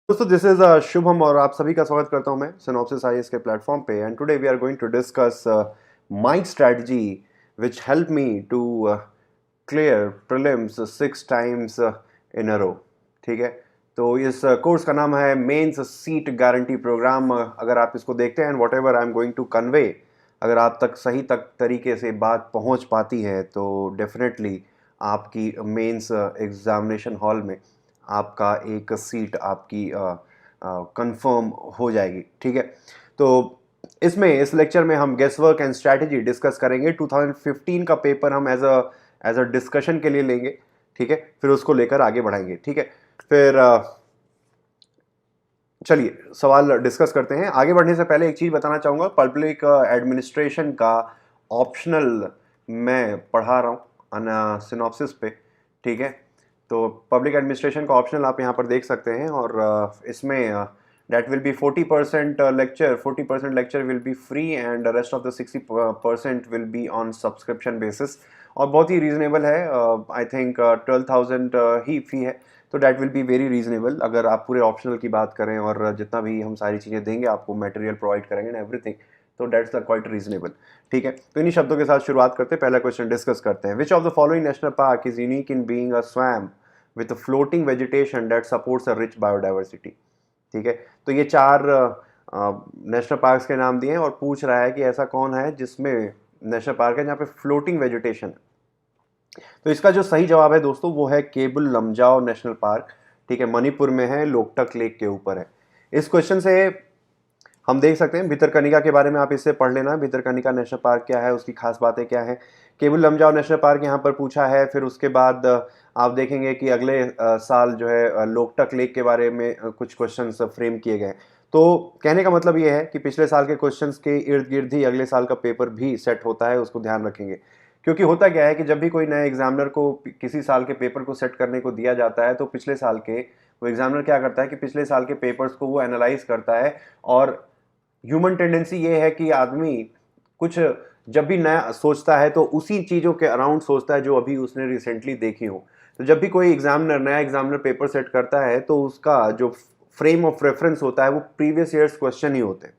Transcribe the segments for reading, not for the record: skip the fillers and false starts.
दोस्तों this is Shubham और आप सभी का स्वागत करता हूं मैं सिनॉप्सिस आईएएस के प्लेटफॉर्म पे and today we are going to discuss my strategy which help me to clear prelims 6 times in a row. ठीक है, तो इस कोर्स का नाम है मेंस सीट गारंटी प्रोग्राम। अगर आप इसको देखते हैं whatever I am going to convey, अगर आप तक सही तक तरीके से बात पहुंच पाती है तो डेफिनेटली आपकी मेंस एग्जामिनेशन हॉल में आपका एक सीट आपकी कंफर्म हो जाएगी। ठीक है, तो इस लेक्चर में हम guess work and strategy discuss करेंगे। 2015 का पेपर हम एज अ डिस्कशन के लिए लेंगे। ठीक है, फिर उसको लेकर आगे बढ़ाएंगे। ठीक है, फिर चलिए सवाल डिस्कस करते हैं। आगे बढ़ने से पहले एक चीज़ बताना चाहूँगा, पब्लिक एडमिनिस्ट्रेशन का ऑप्शनल मैं पढ़ा रहा हूँ सिनॉप्सिस पे। ठीक है, तो पब्लिक एडमिनिस्ट्रेशन का ऑप्शनल आप यहाँ पर देख सकते हैं और इसमें that will B 40% lecture, 40% lecture will be free and rest of the 60% will be on subscription basis. और बहुत ही रीजनेबल है, आई थिंक 12,000 ही फी है, तो that will be very reasonable. अगर आप पूरे ऑप्शनल की बात करें और जितना भी हम सारी चीज़ें देंगे आपको, मटेरियल प्रोवाइड करेंगे ना एवरीथिंग, तो डेट्स द क्वाइट रीजनेबल। ठीक है, तो इन्हीं शब्दों के साथ शुरुआत करते हैं, पहला क्वेश्चन डिस्कस करते हैं। विच of the following national park is unique in being a swamp with floating vegetation that supports a rich biodiversity. ठीक है, तो ये चार नेशनल पार्क्स के नाम दिए हैं और पूछ रहा है कि ऐसा कौन है जिसमें नेशनल पार्क है जहाँ पे फ्लोटिंग वेजिटेशन है। तो इसका जो सही जवाब है दोस्तों वो है केबुल लमजाओ नेशनल पार्क। ठीक है, मणिपुर में है, लोकटक लेक के ऊपर है। इस क्वेश्चन से हम देख सकते हैं भितरकनिका के बारे में, आप इससे पढ़ लेना भितरकनिका नेशनल पार्क क्या है, उसकी खास बातें क्या है। केबुल लमजाओ नेशनल पार्क यहाँ पर पूछा है। फिर उसके बाद आप देखेंगे कि अगले साल जो है लोकटक लेक के बारे में कुछ क्वेश्चंस फ्रेम किए गए। तो कहने का मतलब ये है कि पिछले साल के क्वेश्चंस के इर्द गिर्द ही अगले साल का पेपर भी सेट होता है, उसको ध्यान रखेंगे। क्योंकि होता क्या है कि जब भी कोई नए एग्जामिनर को किसी साल के पेपर को सेट करने को दिया जाता है तो पिछले साल के वो एग्जामिनर क्या करता है कि पिछले साल के पेपर्स को वो एनालाइज करता है। और ह्यूमन टेंडेंसी ये है कि आदमी कुछ जब भी नया सोचता है तो उसी चीज़ों के अराउंड सोचता है जो अभी उसने रिसेंटली देखी हो। तो जब भी कोई एग्जामिनर नया एग्जामिनर पेपर सेट करता है तो उसका जो फ्रेम ऑफ रेफरेंस होता है वो प्रीवियस ईयर्स क्वेश्चन ही होते हैं,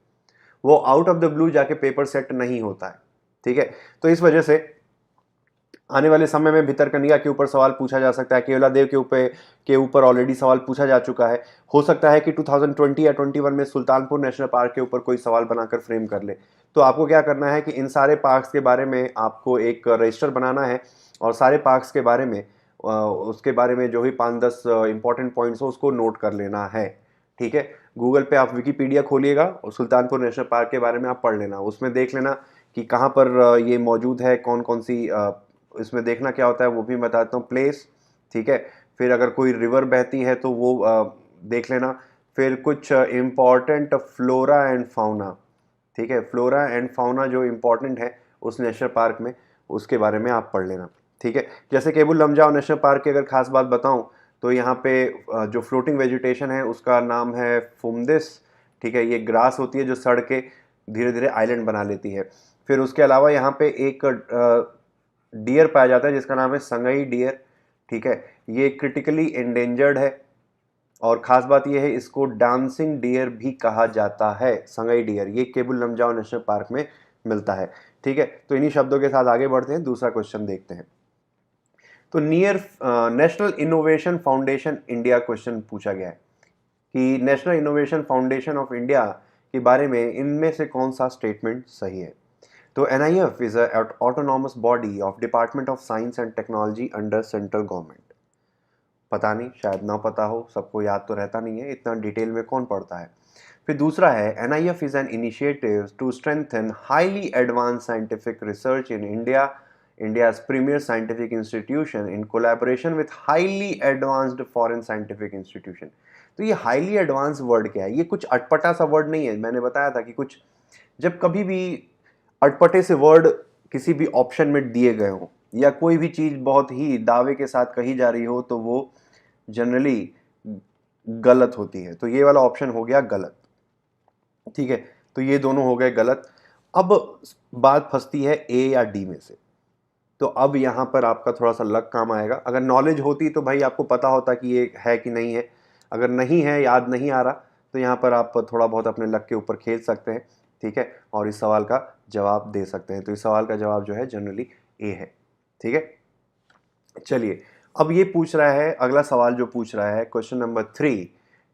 वो आउट ऑफ द ब्लू जाके पेपर सेट नहीं होता है। ठीक है, तो इस वजह से आने वाले समय में भितरकनिका के ऊपर सवाल पूछा जा सकता है। केवलादेव के ऊपर ऑलरेडी सवाल पूछा जा चुका है। हो सकता है कि 2020 या 21 में सुल्तानपुर नेशनल पार्क के ऊपर कोई सवाल बनाकर फ्रेम कर ले। तो आपको क्या करना है कि इन सारे पार्क्स के बारे में आपको एक रजिस्टर बनाना है और सारे पार्क्स के बारे में उसके बारे में जो भी 5-10 इंपॉर्टेंट पॉइंट्स हो उसको नोट कर लेना है। ठीक है, गूगल पे आप विकीपीडिया खोलिएगा और सुल्तानपुर नेशनल पार्क के बारे में आप पढ़ लेना, उसमें देख लेना कि कहाँ पर ये मौजूद है, कौन कौन सी इसमें देखना क्या होता है वो भी बताता हूँ। प्लेस, ठीक है, फिर अगर कोई रिवर बहती है तो वो देख लेना। फिर कुछ इम्पॉर्टेंट फ्लोरा एंड फाउना, ठीक है, फ्लोरा एंड फाउना जो इम्पॉर्टेंट है उस नेशनल पार्क में, उसके बारे में आप पढ़ लेना। ठीक है, जैसे केबुल लमजाओ नेशनल पार्क की अगर खास बात बताऊं तो यहाँ पे जो फ्लोटिंग वेजिटेशन है उसका नाम है फुमदिस। ठीक है, ये ग्रास होती है जो सड़ के धीरे धीरे आइलैंड बना लेती है। फिर उसके अलावा यहाँ पे एक डियर पाया जाता है जिसका नाम है संगई डियर। ठीक है, ये क्रिटिकली एंडेंजर्ड है और ख़ास बात यह है इसको डांसिंग डियर भी कहा जाता है। संगई डियर ये केबुल लमजाओ नेशनल पार्क में मिलता है। ठीक है, तो इन्हीं शब्दों के साथ आगे बढ़ते हैं, दूसरा क्वेश्चन देखते हैं। तो national innovation foundation India question पूछा गया है कि national innovation foundation of India के बारे में इनमें से कौन सा स्टेटमेंट सही है। तो NIF is a autonomous body of department of science and technology under central government. पता नहीं, शायद ना पता हो, सबको याद तो रहता नहीं है, इतना डिटेल में कौन पढ़ता है। फिर दूसरा है NIF is an initiative to strengthen highly advance scientific research in India, India's premier scientific institution in collaboration with highly advanced foreign scientific institution। तो ये हाईली एडवांस वर्ड क्या है, ये कुछ अटपटा सा वर्ड नहीं है। मैंने बताया था कि कुछ जब कभी भी अटपटे से वर्ड किसी भी ऑप्शन में दिए गए हों या कोई भी चीज़ बहुत ही दावे के साथ कही जा रही हो तो वो जनरली गलत होती है। तो ये वाला ऑप्शन हो गया गलत। ठीक है, तो ये दोनों हो गए गलत। अब बात फंसती है ए या डी में से। तो अब यहाँ पर आपका थोड़ा सा लक काम आएगा। अगर नॉलेज होती तो भाई आपको पता होता कि ये है कि नहीं है। अगर नहीं है, याद नहीं आ रहा, तो यहाँ पर आप थोड़ा बहुत अपने लक के ऊपर खेल सकते हैं, ठीक है, और इस सवाल का जवाब दे सकते हैं। तो इस सवाल का जवाब जो है जनरली ए है, ठीक है। चलिए, अब ये पूछ रहा है, अगला सवाल जो पूछ रहा है question number 3,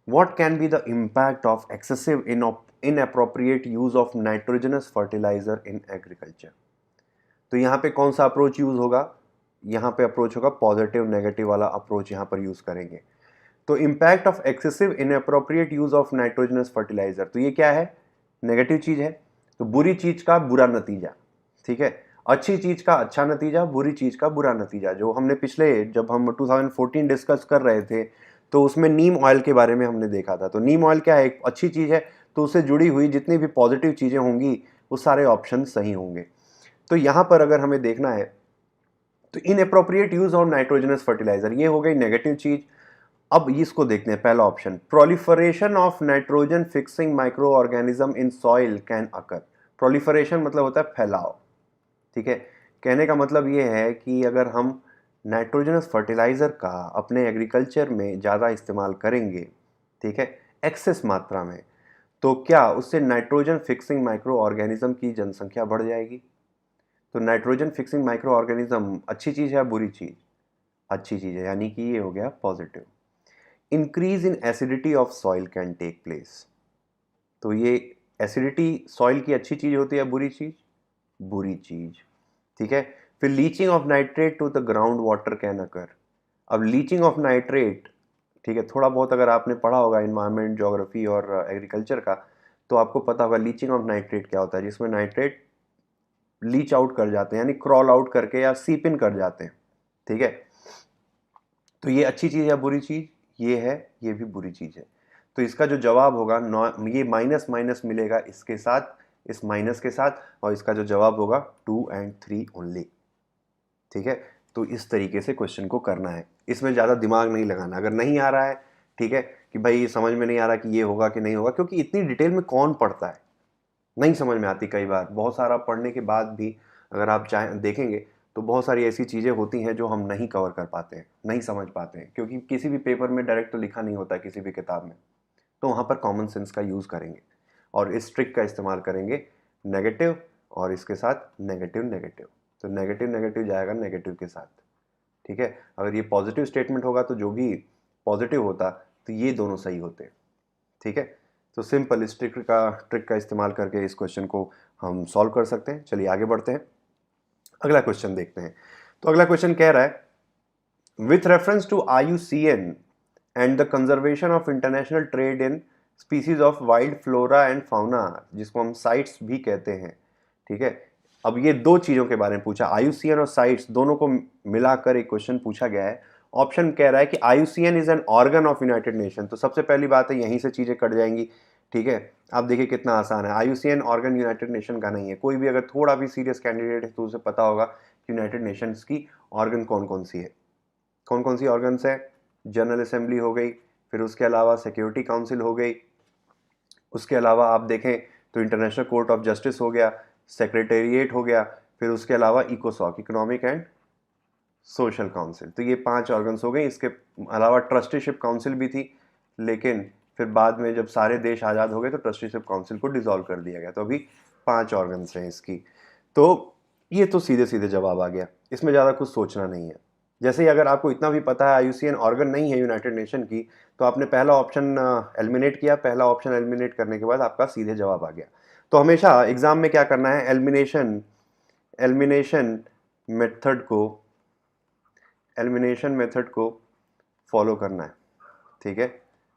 what can be the impact of excessive inappropriate use of nitrogenous fertiliser in agriculture. तो यहाँ पे कौन सा अप्रोच यूज होगा, यहाँ पे अप्रोच होगा पॉजिटिव नेगेटिव वाला अप्रोच यहाँ पर यूज करेंगे। तो impact of excessive inappropriate use of nitrogenous fertiliser, तो ये क्या है, नेगेटिव चीज है, तो बुरी चीज का बुरा नतीजा, ठीक है, अच्छी चीज का अच्छा नतीजा, बुरी चीज का बुरा नतीजा। जो हमने पिछले, जब हम 2014 डिस्कस कर रहे थे, तो उसमें नीम ऑयल के बारे में हमने देखा था। तो नीम ऑयल क्या है, एक अच्छी चीज है, तो उससे जुड़ी हुई जितनी भी पॉजिटिव चीजें होंगी वो सारे ऑप्शन सही होंगे। तो यहां पर अगर हमें देखना है तो inappropriate use of nitrogenous fertiliser, ये हो गई नेगेटिव चीज। अब इसको देखते हैं, पहला option, proliferation of nitrogen fixing micro organism in soil can occur. Proliferation मतलब होता है फैलाव, ठीक है। कहने का मतलब ये है कि अगर हम नाइट्रोजनस फर्टिलाइजर का अपने एग्रीकल्चर में ज़्यादा इस्तेमाल करेंगे, ठीक है, एक्सेस मात्रा में, तो क्या उससे नाइट्रोजन फिक्सिंग माइक्रो ऑर्गेनिज्म की जनसंख्या बढ़ जाएगी। तो नाइट्रोजन फिक्सिंग माइक्रो ऑर्गेनिज्म अच्छी चीज़ है या बुरी चीज़, अच्छी चीज़ है, यानी कि ये हो गया positive. Increase in acidity of soil can take place, तो ये एसिडिटी सॉइल की अच्छी चीज़ होती है, बुरी चीज़, बुरी चीज़, ठीक है। फिर leaching of nitrate to the ground water can occur. अब लीचिंग ऑफ नाइट्रेट, ठीक है, थोड़ा बहुत अगर आपने पढ़ा होगा इन्वायरमेंट, ज्योग्राफी और एग्रीकल्चर का, तो आपको पता होगा लीचिंग ऑफ नाइट्रेट क्या होता है, जिसमें नाइट्रेट लीच आउट कर जाते हैं, यानी क्रॉल आउट करके या सीप इन कर जाते हैं, ठीक है। तो ये अच्छी चीज़ है बुरी चीज़, ये है, ये भी बुरी चीज़ है। तो इसका जो जवाब होगा, ये माइनस माइनस मिलेगा इसके साथ, इस माइनस के साथ, और इसका जो जवाब होगा 2 and 3 ओनली, ठीक है। तो इस तरीके से क्वेश्चन को करना है, इसमें ज़्यादा दिमाग नहीं लगाना। अगर नहीं आ रहा है, ठीक है, कि भाई ये समझ में नहीं आ रहा कि ये होगा कि नहीं होगा, क्योंकि इतनी डिटेल में कौन पढ़ता है, नहीं समझ में आती कई बार। बहुत सारा पढ़ने के बाद भी अगर आप चाहें देखेंगे तो बहुत सारी ऐसी चीज़ें होती हैं जो हम नहीं कवर कर पाते हैं, नहीं समझ पाते हैं, क्योंकि किसी भी पेपर में डायरेक्ट तो लिखा नहीं होता है किसी भी किताब में। तो वहाँ पर कॉमन सेंस का यूज़ करेंगे और इस ट्रिक का इस्तेमाल करेंगे, नेगेटिव और इसके साथ नेगेटिव नेगेटिव, तो नेगेटिव नेगेटिव जाएगा नेगेटिव के साथ, ठीक है। अगर ये पॉजिटिव स्टेटमेंट होगा तो जो भी पॉजिटिव होता तो ये दोनों सही होते, ठीक है। तो सिंपल इस ट्रिक का इस्तेमाल करके इस क्वेश्चन को हम सॉल्व कर सकते हैं। चलिए आगे बढ़ते हैं, अगला क्वेश्चन देखते हैं। तो अगला क्वेश्चन कह रहा है, with reference to IUCN and the conservation of international trade in species of wild flora and fauna, जिसको हम साइट्स भी कहते हैं, ठीक है। अब ये दो चीज़ों के बारे में पूछा, IUCN और साइट्स दोनों को मिलाकर एक क्वेश्चन पूछा गया है। ऑप्शन कह रहा है कि IUCN is an organ of United nation, तो सबसे पहली बात है यहीं से चीज़ें कट जाएंगी, ठीक है। आप देखिए कितना आसान है, IUCN ऑर्गन यूनाइटेड नेशन का नहीं है। कोई भी अगर थोड़ा भी सीरियस कैंडिडेट है तो उसे पता होगा कि यूनाइटेड नेशंस की ऑर्गन कौन कौन सी है, कौन कौन सी ऑर्गन्स है। जनरल असेंबली हो गई, फिर उसके अलावा सिक्योरिटी काउंसिल हो गई, उसके अलावा आप देखें तो इंटरनेशनल कोर्ट ऑफ जस्टिस हो गया, सेक्रेटेरिएट हो गया, फिर उसके अलावा इकोसॉक, इकोनॉमिक एंड सोशल काउंसिल। तो ये 5 ऑर्गन्स हो गए। इसके अलावा ट्रस्टीशिप काउंसिल भी थी, लेकिन फिर बाद में जब सारे देश आज़ाद हो गए तो ट्रस्टीशिप काउंसिल को डिसॉल्व कर दिया गया। तो अभी 5 ऑर्गन्स हैं इसकी। तो ये तो सीधे सीधे जवाब आ गया, इसमें ज़्यादा कुछ सोचना नहीं है। जैसे ही अगर आपको इतना भी पता है IUCN ऑर्गन नहीं है यूनाइटेड नेशन की, तो आपने पहला ऑप्शन एलिमिनेट किया, पहला ऑप्शन एलिमिनेट करने के बाद आपका सीधे जवाब आ गया। तो हमेशा एग्जाम में क्या करना है, एलिमिनेशन मेथड को फॉलो करना है, ठीक है।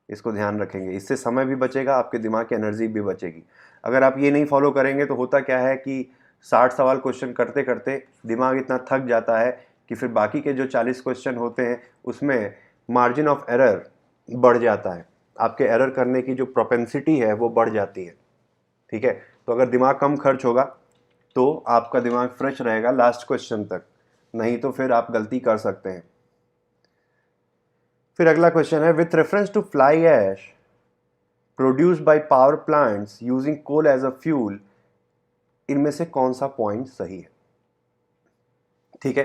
इसको ध्यान रखेंगे, इससे समय भी बचेगा, आपके दिमाग की एनर्जी भी बचेगी। अगर आप ये नहीं फॉलो करेंगे तो होता क्या है कि 60 सवाल क्वेश्चन करते करते दिमाग इतना थक जाता है कि फिर बाकी के जो 40 क्वेश्चन होते हैं उसमें मार्जिन ऑफ एरर बढ़ जाता है, आपके एरर करने की जो प्रोपेंसिटी है वो बढ़ जाती है, ठीक है। तो अगर दिमाग कम खर्च होगा तो आपका दिमाग फ्रेश रहेगा लास्ट क्वेश्चन तक, नहीं तो फिर आप गलती कर सकते हैं। फिर अगला क्वेश्चन है, with reference to fly ash produced by power plants using coal as a fuel, इनमें से कौन सा पॉइंट सही है, ठीक है।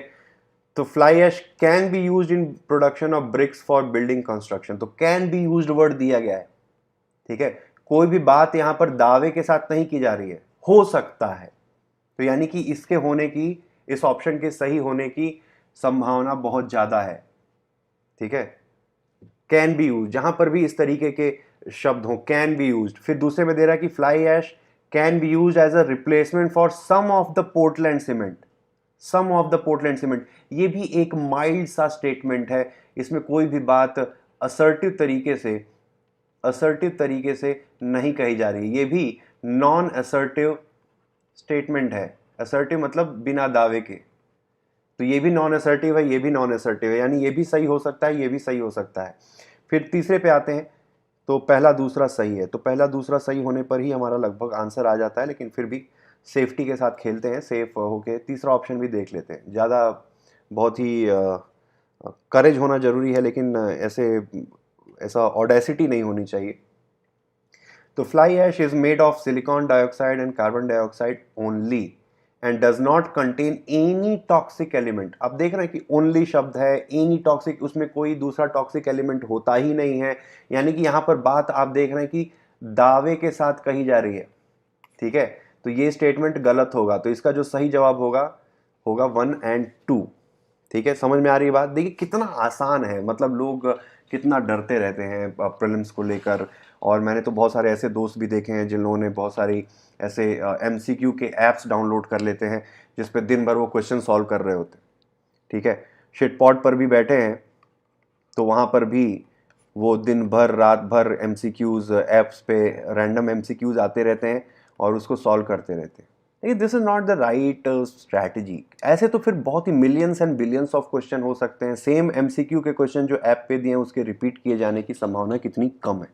तो fly ash can be used in production of bricks for building construction, तो कैन बी यूज्ड वर्ड दिया गया है, ठीक है। कोई भी बात यहां पर दावे के साथ नहीं की जा रही है, हो सकता है, तो यानी कि इसके होने की, इस ऑप्शन के सही होने की संभावना बहुत ज्यादा है, ठीक है। कैन बी यूज, जहां पर भी इस तरीके के शब्द हो, कैन बी यूज। फिर दूसरे में दे रहा है कि fly ash can be use as a replacement for some of the Portland cement, some of the Portland cement. ये भी एक माइल्ड सा स्टेटमेंट है, इसमें कोई भी बात असर्टिव तरीके से नहीं कही जा रही। ये भी नॉन असर्टिव स्टेटमेंट है, असर्टिव मतलब बिना दावे के, तो ये भी नॉन असर्टिव है, ये भी नॉन असर्टिव है, यानी ये भी सही हो सकता है, ये भी सही हो सकता है। फिर तीसरे पे आते हैं, तो पहला दूसरा सही है, तो पहला दूसरा सही होने पर ही हमारा लगभग आंसर आ जाता है, लेकिन फिर भी सेफ्टी के साथ खेलते हैं, सेफ होके तीसरा ऑप्शन भी देख लेते हैं। ज़्यादा बहुत ही करेज होना जरूरी है, लेकिन ऐसा ऑडेसिटी नहीं होनी चाहिए। तो fly ash is made of silicon dioxide and carbon dioxide only and does not contain any toxic element. अब देख रहे हैं कि ओनली शब्द है, एनी टॉक्सिक, उसमें कोई दूसरा टॉक्सिक एलिमेंट होता ही नहीं है, यानी कि यहां पर बात आप देख रहे हैं कि दावे के साथ कही जा रही है, ठीक है। तो ये स्टेटमेंट गलत होगा, तो इसका जो सही जवाब होगा 1 और 2, ठीक है। समझ में आ रही है बात? देखिए कितना आसान है, मतलब लोग कितना डरते रहते हैं प्रीलिम्स को लेकर, और मैंने तो बहुत सारे ऐसे दोस्त भी देखे हैं जिन लोगों ने बहुत सारी ऐसे MCQ के ऐप्स डाउनलोड कर लेते हैं जिस पे दिन भर वो क्वेश्चन सॉल्व कर रहे होते हैं, ठीक है। शिटपॉट पर भी बैठे हैं तो वहाँ पर भी वो दिन भर रात भर MCQs ऐप्स पे रैंडम MCQs आते रहते हैं और उसको सॉल्व करते रहते हैं। लेकिन this is not the right strategy. ऐसे तो फिर बहुत ही millions and billions of question हो सकते हैं, सेम MCQ के क्वेश्चन जो ऐप पे दिए हैं उसके रिपीट किए जाने की संभावना कितनी कम है,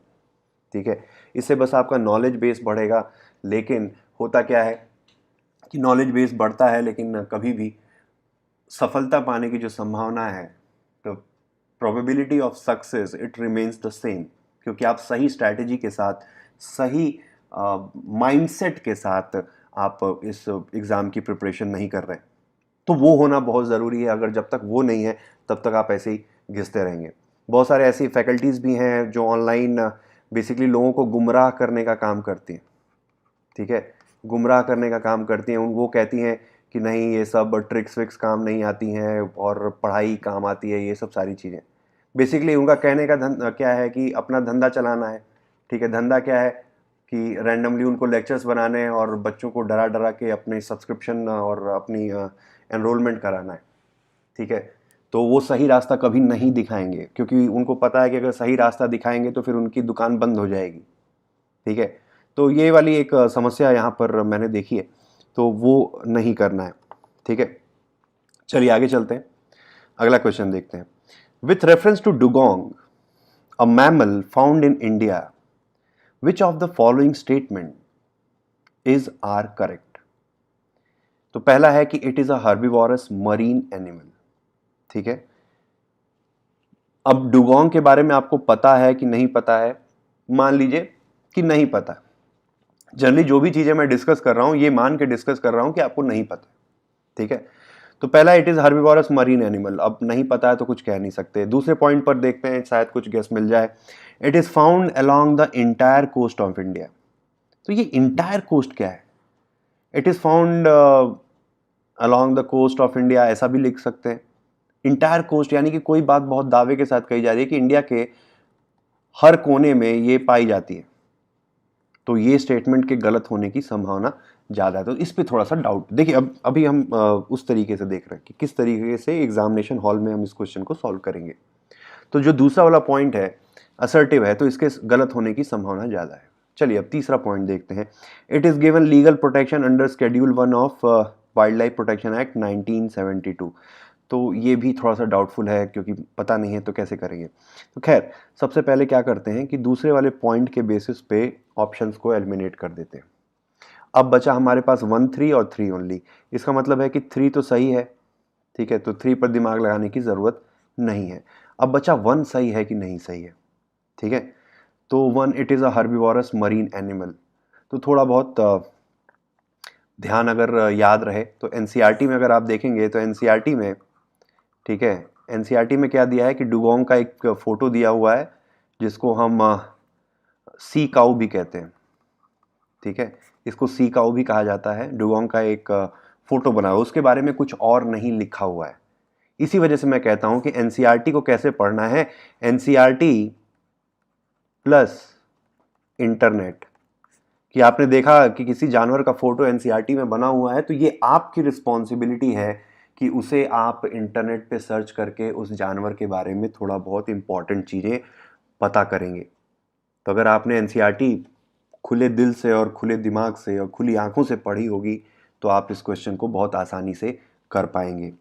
ठीक है। इससे बस आपका नॉलेज बेस बढ़ेगा, लेकिन होता क्या है कि नॉलेज बेस बढ़ता है लेकिन कभी भी सफलता पाने की जो संभावना है, तो probability of success it remains the same, क्योंकि आप सही स्ट्रैटेजी के साथ, सही माइंडसेट के साथ आप इस एग्ज़ाम की प्रिपरेशन नहीं कर रहे, तो वो होना बहुत ज़रूरी है। अगर जब तक वो नहीं है तब तक आप ऐसे ही घिसते रहेंगे। बहुत सारे ऐसी फैकल्टीज़ भी हैं जो ऑनलाइन बेसिकली लोगों को गुमराह करने का काम करती हैं, ठीक है, गुमराह करने का काम करती हैं। वो कहती हैं कि नहीं ये सब ट्रिक्स विक्स काम नहीं आती हैं और पढ़ाई काम आती है, ये सब सारी चीज़ें। बेसिकली उनका कहने का क्या है कि अपना धंधा चलाना है, ठीक है। धंधा क्या है कि रैंडमली उनको लेक्चर्स बनाने हैं और बच्चों को डरा डरा के अपने सब्सक्रिप्शन और अपनी एनरोलमेंट कराना है, ठीक है। तो वो सही रास्ता कभी नहीं दिखाएंगे, क्योंकि उनको पता है कि अगर सही रास्ता दिखाएंगे तो फिर उनकी दुकान बंद हो जाएगी, ठीक है। तो ये वाली एक समस्या यहाँ पर मैंने देखी है, तो वो नहीं करना है, ठीक है। चलिए आगे चलते हैं, अगला क्वेश्चन देखते हैं। With reference to dugong a mammal found in India, which of the following statement is are correct. तो पहला है कि it is a herbivorous marine animal, ठीक है। अब डुगोंग के बारे में आपको पता है कि नहीं पता है, मान लीजिए कि नहीं पता। जनरली जो भी चीजें मैं डिस्कस कर रहा हूं ये मान के डिस्कस कर रहा हूं कि आपको नहीं पता, ठीक है। तो पहला it is herbivorous marine animal, अब नहीं पता है तो कुछ कह नहीं सकते। दूसरे पॉइंट पर देखते हैं, शायद कुछ गेस मिल जाए। It is found along the entire coast of India. तो ये इंटायर कोस्ट क्या है? It is found along the coast of India, ऐसा भी लिख सकते हैं। इंटायर कोस्ट यानी कि कोई बात बहुत दावे के साथ कही जा रही है कि इंडिया के हर कोने में ये पाई जाती है, तो ये स्टेटमेंट के गलत होने की संभावना ज़्यादा है। तो इस पे थोड़ा सा डाउट, देखिए अब अभी हम उस तरीके से देख रहे हैं कि किस तरीके से एग्जामिनेशन हॉल में हम इस क्वेश्चन को सॉल्व करेंगे। तो जो दूसरा वाला पॉइंट है असर्टिव है, तो इसके गलत होने की संभावना ज़्यादा है। चलिए अब तीसरा पॉइंट देखते हैं। It is given legal protection under schedule 1 of wild life protection act 1972। तो ये भी थोड़ा सा डाउटफुल है, क्योंकि पता नहीं है तो कैसे करेंगे। तो खैर सबसे पहले क्या करते हैं कि दूसरे वाले पॉइंट के बेसिस पे ऑप्शंस को एलिमिनेट कर देते हैं। अब बचा हमारे पास 1, 3 और 3 ओनली। इसका मतलब है कि 3 तो सही है, ठीक है, तो 3 पर दिमाग लगाने की ज़रूरत नहीं है। अब बचा 1 सही है कि नहीं सही है, ठीक है। तो 1 it is a herbivorous marine animal. तो थोड़ा बहुत ध्यान अगर याद रहे तो NCERT में अगर आप देखेंगे तो NCERT में ठीक है। एनसीईआरटी में क्या दिया है कि डुगोंग का एक फोटो दिया हुआ है जिसको हम सी काऊ भी कहते हैं, ठीक है, इसको सी काऊ भी कहा जाता है। डुगोंग का एक फोटो बना हुआ, उसके बारे में कुछ और नहीं लिखा हुआ है। इसी वजह से मैं कहता हूं कि एनसीईआरटी को कैसे पढ़ना है, एनसीईआरटी प्लस इंटरनेट। कि आपने देखा कि किसी जानवर का फोटो एनसीईआरटी में बना हुआ है तो ये आपकी रिस्पॉन्सिबिलिटी है कि उसे आप इंटरनेट पे सर्च करके उस जानवर के बारे में थोड़ा बहुत इंपॉर्टेंट चीज़ें पता करेंगे। तो अगर आपने एनसीईआरटी खुले दिल से और खुले दिमाग से और खुली आंखों से पढ़ी होगी तो आप इस क्वेश्चन को बहुत आसानी से कर पाएंगे,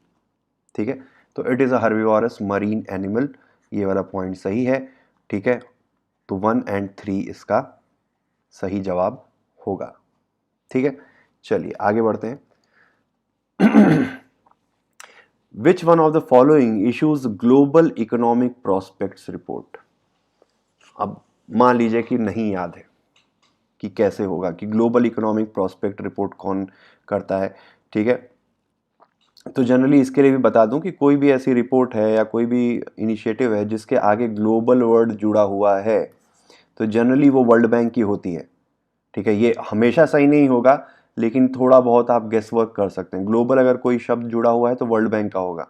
ठीक है। तो it is a herbivores marine animal, ये वाला पॉइंट सही है, ठीक है। तो 1 और 3 इसका सही जवाब होगा, ठीक है। चलिए आगे बढ़ते हैं। Which one of the following issues global economic prospects report. अब मान लीजिए कि नहीं याद है कि कैसे होगा, कि ग्लोबल इकोनॉमिक प्रोस्पेक्ट रिपोर्ट कौन करता है, ठीक है। तो जनरली इसके लिए भी बता दूं कि कोई भी ऐसी रिपोर्ट है या कोई भी इनिशिएटिव है जिसके आगे ग्लोबल वर्ड जुड़ा हुआ है तो जनरली वो वर्ल्ड बैंक की होती है, ठीक है। ये हमेशा सही नहीं होगा लेकिन थोड़ा बहुत आप गेस वर्क कर सकते हैं। ग्लोबल अगर कोई शब्द जुड़ा हुआ है तो वर्ल्ड बैंक का होगा,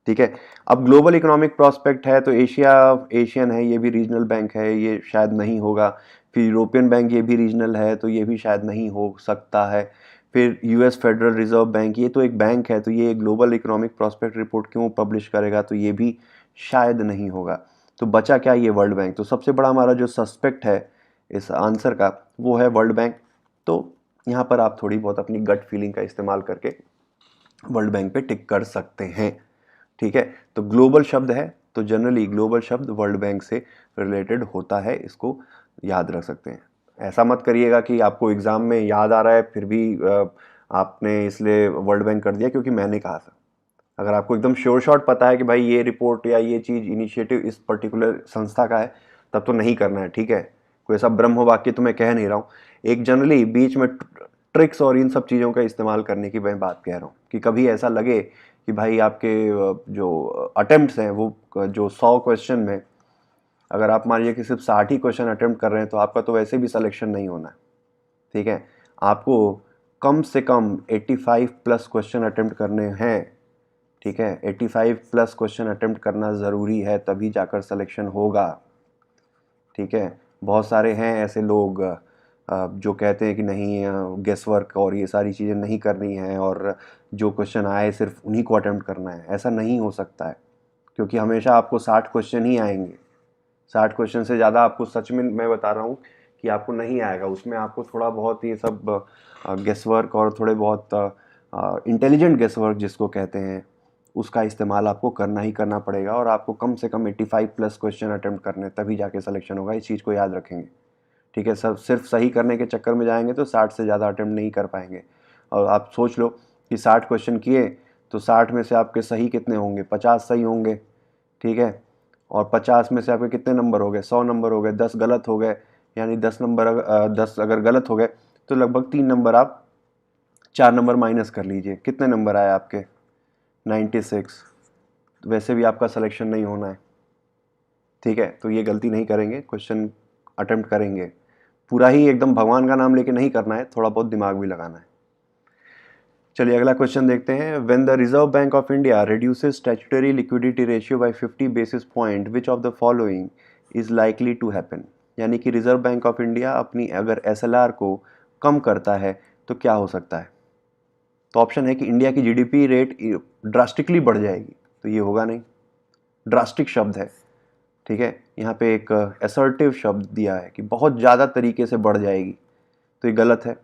ठीक है। अब ग्लोबल इकोनॉमिक प्रोस्पेक्ट है तो एशियन है, ये भी रीजनल बैंक है, ये शायद नहीं होगा। फिर यूरोपियन बैंक, ये भी रीजनल है तो ये भी शायद नहीं हो सकता है। फिर यूएस फेडरल रिजर्व बैंक, ये तो एक बैंक है तो ये ग्लोबल इकोनॉमिक प्रोस्पेक्ट रिपोर्ट क्यों पब्लिश करेगा, तो ये भी शायद नहीं होगा। तो बचा क्या, ये वर्ल्ड बैंक। तो सबसे बड़ा हमारा जो सस्पेक्ट है इस आंसर का वो है वर्ल्ड बैंक। तो यहाँ पर आप थोड़ी बहुत अपनी गट फीलिंग का इस्तेमाल करके वर्ल्ड बैंक पे टिक कर सकते हैं, ठीक है। तो ग्लोबल शब्द है तो जनरली ग्लोबल शब्द वर्ल्ड बैंक से रिलेटेड होता है, इसको याद रख सकते हैं। ऐसा मत करिएगा कि आपको एग्जाम में याद आ रहा है फिर भी आपने इसलिए वर्ल्ड बैंक कर दिया क्योंकि मैंने कहा था। अगर आपको एकदम श्योर शॉट पता है कि भाई ये रिपोर्ट या ये चीज़ इनिशिएटिव इस पर्टिकुलर संस्था का है तब तो नहीं करना है, ठीक है। कोई ऐसा ब्रह्म वाक्य तो मैं कह नहीं रहा हूँ, एक जनरली बीच में ट्रिक्स और इन सब चीज़ों का इस्तेमाल करने की मैं बात कह रहा हूँ कि कभी ऐसा लगे कि भाई आपके जो अटेम्प्ट्स हैं वो जो 100 क्वेश्चन में अगर आप मान लीजिए कि सिर्फ 60 ही क्वेश्चन अटेम्प्ट कर रहे हैं तो आपका तो वैसे भी सिलेक्शन नहीं होना है, ठीक है। आपको कम से कम 85 प्लस क्वेश्चन अटेम्प्ट करने हैं, ठीक है। 85 प्लस क्वेश्चन अटेम्प्ट करना ज़रूरी है तभी जाकर सिलेक्शन होगा, ठीक है। बहुत सारे हैं ऐसे लोग जो कहते हैं कि नहीं गेस वर्क और ये सारी चीज़ें नहीं करनी है और जो क्वेश्चन आए सिर्फ उन्हीं को अटेम्प्ट करना है। ऐसा नहीं हो सकता है क्योंकि हमेशा आपको 60 क्वेश्चन ही आएंगे। 60 क्वेश्चन से ज़्यादा आपको सच में मैं बता रहा हूँ कि आपको नहीं आएगा। उसमें आपको थोड़ा बहुत ये सब गेस वर्क और थोड़े बहुत इंटेलिजेंट गेस वर्क जिसको कहते हैं उसका इस्तेमाल आपको करना ही करना पड़ेगा और आपको कम से कम 85 प्लस क्वेश्चन अटेम्प्ट करने तभी जाके सिलेक्शन होगा। इस चीज़ को याद रखेंगे, ठीक है। सब सिर्फ सही करने के चक्कर में जाएंगे तो 60 से ज़्यादा अटेम्प्ट नहीं कर पाएंगे। और आप सोच लो कि 60 क्वेश्चन किए तो 60 में से आपके सही कितने होंगे, 50 सही होंगे, ठीक है। और 50 में से आपके कितने नंबर हो गए, 100 नंबर हो गए, 10 गलत हो गए, यानी 10 अगर गलत हो गए तो लगभग 3 नंबर आप 4 नंबर माइनस कर लीजिए, कितने नंबर आए आपके 96। वैसे भी आपका सिलेक्शन नहीं होना है, ठीक है। तो ये गलती नहीं करेंगे, क्वेश्चन अटेम्प्ट करेंगे। पूरा ही एकदम भगवान का नाम लेके नहीं करना है, थोड़ा बहुत दिमाग भी लगाना है। चलिए अगला क्वेश्चन देखते हैं। When the Reserve Bank of India reduces statutory liquidity ratio by 50 basis point which of the following is likely to happen. यानी कि रिजर्व बैंक ऑफ इंडिया अपनी अगर एसएलआर को कम करता है तो क्या हो सकता है। तो ऑप्शन है कि इंडिया की जीडीपी रेट ड्रास्टिकली बढ़ जाएगी, तो ये होगा नहीं। ड्रास्टिक शब्द है, ठीक है। यहाँ पे एक असर्टिव शब्द दिया है कि बहुत ज़्यादा तरीके से बढ़ जाएगी, तो ये गलत है।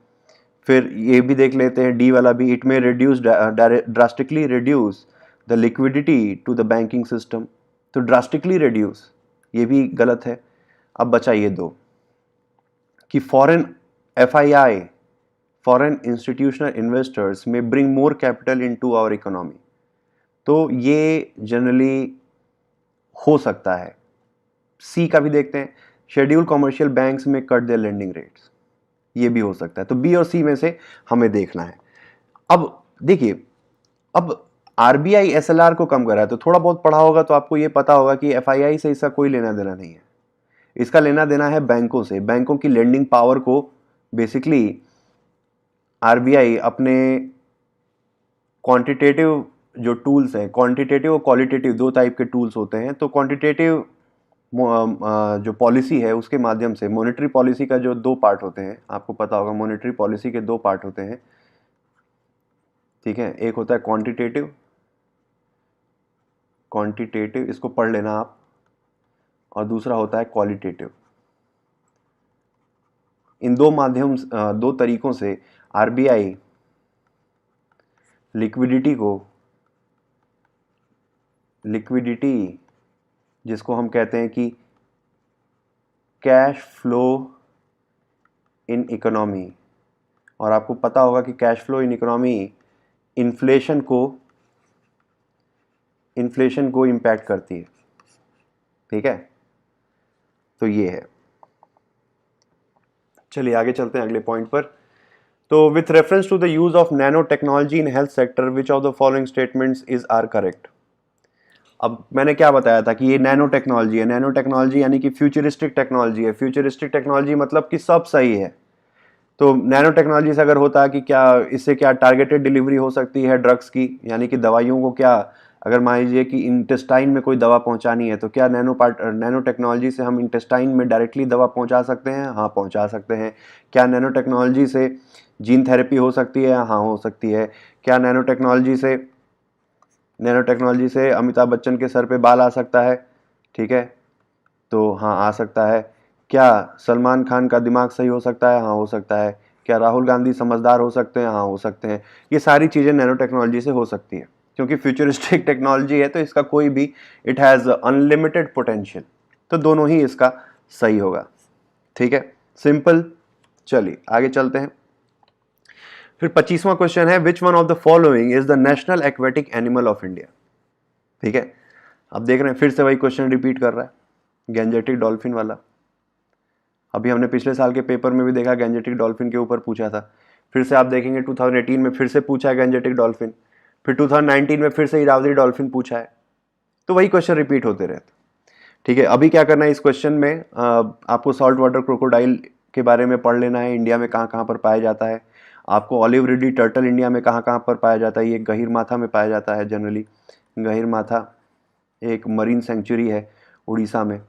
फिर ये भी देख लेते हैं डी वाला भी, it may reduce drastically reduce the liquidity to the banking system. तो ड्रास्टिकली रिड्यूस ये भी गलत है। अब बचा ये दो कि foreign FII foreign institutional investors may bring more capital into our economy. तो ये जनरली हो सकता है। सी का भी देखते हैं, शेड्यूल कॉमर्शियल बैंक्स में कट देयर लेंडिंग रेट्स, ये भी हो सकता है। तो बी और सी में से हमें देखना है। अब देखिए, अब आरबीआई एसएलआर को कम कर रहा है। तो थोड़ा बहुत पढ़ा होगा तो आपको ये पता होगा कि एफआईआई से इसका कोई लेना देना नहीं है, इसका लेना देना है बैंकों से। बैंकों की लेंडिंग पावर को बेसिकली आरबीआई अपने क्वांटिटेटिव जो टूल्स हैं, क्वांटिटेटिव और क्वालिटेटिव दो टाइप के टूल्स होते हैं। तो क्वांटिटेटिव जो पॉलिसी है उसके माध्यम से, मॉनेटरी पॉलिसी का जो दो पार्ट होते हैं, आपको पता होगा मॉनेटरी पॉलिसी के दो पार्ट होते हैं, ठीक है। एक होता है क्वांटिटेटिव, क्वांटिटेटिव इसको पढ़ लेना आप, और दूसरा होता है क्वालिटेटिव। इन दो माध्यम, दो तरीकों से आरबीआई लिक्विडिटी जिसको हम कहते हैं कि कैश फ्लो इन इकोनॉमी, और आपको पता होगा कि cash flow in economy inflation को इम्पैक्ट करती है, ठीक है। तो ये है। चलिए आगे चलते हैं अगले पॉइंट पर। तो with reference to the use of nano technology in health sector, which of the following statements is are correct. अब मैंने क्या बताया था कि ये नैनो टेक्नोलॉजी है। नैनो टेक्नोलॉजी यानी कि फ्यूचरिस्टिक टेक्नोलॉजी है। फ्यूचरिस्टिक टेक्नोलॉजी मतलब कि सब सही है। तो नैनो टेक्नोलॉजी से अगर होता है कि क्या इससे क्या टारगेटेड डिलीवरी हो सकती है ड्रग्स की, यानी कि दवाइयों को क्या, अगर मान लीजिए कि इंटेस्टाइन में कोई दवा पहुंचानी है तो क्या नैनो टेक्नोलॉजी से हम इंटेस्टाइन में डायरेक्टली दवा पहुंचा सकते हैं? हाँ, पहुंचा सकते हैं। क्या नैनो टेक्नोलॉजी से जीन थेरेपी हो सकती है? हाँ, हो सकती है। क्या नैनो टेक्नोलॉजी से अमिताभ बच्चन के सर पे बाल आ सकता है? ठीक है, तो हाँ, आ सकता है। क्या सलमान खान का दिमाग सही हो सकता है? हाँ, हो सकता है। क्या राहुल गांधी समझदार हो सकते हैं? हाँ, हो सकते हैं। ये सारी चीज़ें नैनो टेक्नोलॉजी से हो सकती हैं, क्योंकि फ्यूचरिस्टिक टेक्नोलॉजी है तो इसका कोई भी, इट हैज़ अनलिमिटेड पोटेंशियल। तो दोनों ही इसका सही होगा, ठीक है, सिंपल। चलिए आगे चलते हैं। फिर 25वां क्वेश्चन है, which one of the following is the national aquatic animal of India. ठीक है, अब देख रहे हैं फिर से वही क्वेश्चन रिपीट कर रहा है, गैंजेटिक डॉल्फिन वाला। अभी हमने पिछले साल के पेपर में भी देखा, गैंजेटिक डॉल्फिन के ऊपर पूछा था। फिर से आप देखेंगे 2018 में फिर से पूछा है गैंजेटिक डॉल्फिन, फिर 2019 में फिर से इरावदी डॉल्फिन पूछा है। तो वही क्वेश्चन रिपीट होते रहते। ठीक है, अभी क्या करना है इस क्वेश्चन में, आपको सॉल्ट वाटर क्रोकोडाइल के बारे में पढ़ लेना है, इंडिया में कहाँ कहाँ पर पाया जाता है। आपको ऑलिव रिडी टर्टल इंडिया में कहाँ कहाँ पर पाया जाता है। ये गहीर माथा में पाया जाता है जनरली। गहीर माथा एक मरीन सेंचुरी है उड़ीसा में।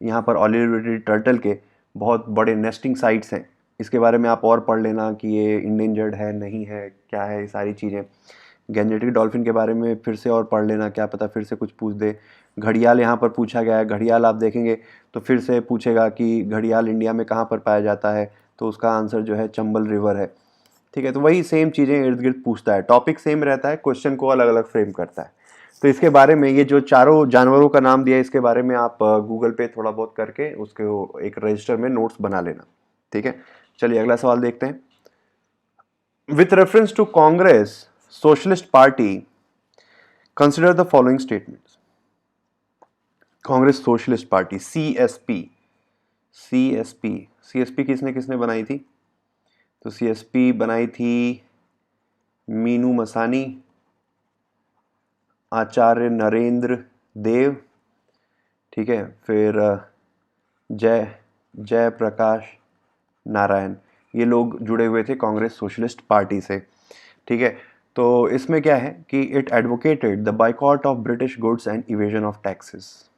यहाँ पर ऑलिव रिडी टर्टल के बहुत बड़े नेस्टिंग साइट्स हैं। इसके बारे में आप और पढ़ लेना कि ये इंडेंजर्ड है, नहीं है, क्या है, ये सारी चीज़ें। गैंजेटिक डॉल्फिन के बारे में फिर से और पढ़ लेना, क्या पता फिर से कुछ पूछ दे। घड़ियाल यहाँ पर पूछा गया है। घड़ियाल आप देखेंगे तो फिर से पूछेगा कि घड़ियाल इंडिया में कहाँ पर पाया जाता है, तो उसका आंसर जो है चंबल रिवर है। ठीक है, तो वही सेम चीज़ें इर्द गिर्द पूछता है, टॉपिक सेम रहता है, क्वेश्चन को अलग अलग फ्रेम करता है। तो इसके बारे में, ये जो चारों जानवरों का नाम दिया है, इसके बारे में आप गूगल पे थोड़ा बहुत करके उसके एक रजिस्टर में नोट्स बना लेना। ठीक है, चलिए अगला सवाल देखते हैं। With reference to Congress socialist party consider the following statements. Congress socialist party, CSP किसने किसने बनाई थी? तो सीएसपी बनाई थी मीनू मसानी, आचार्य नरेंद्र देव, ठीक है, फिर जय प्रकाश नारायण। ये लोग जुड़े हुए थे कांग्रेस सोशलिस्ट पार्टी से। ठीक है, तो इसमें क्या है कि it advocated the boycott of British goods and evasion of taxes.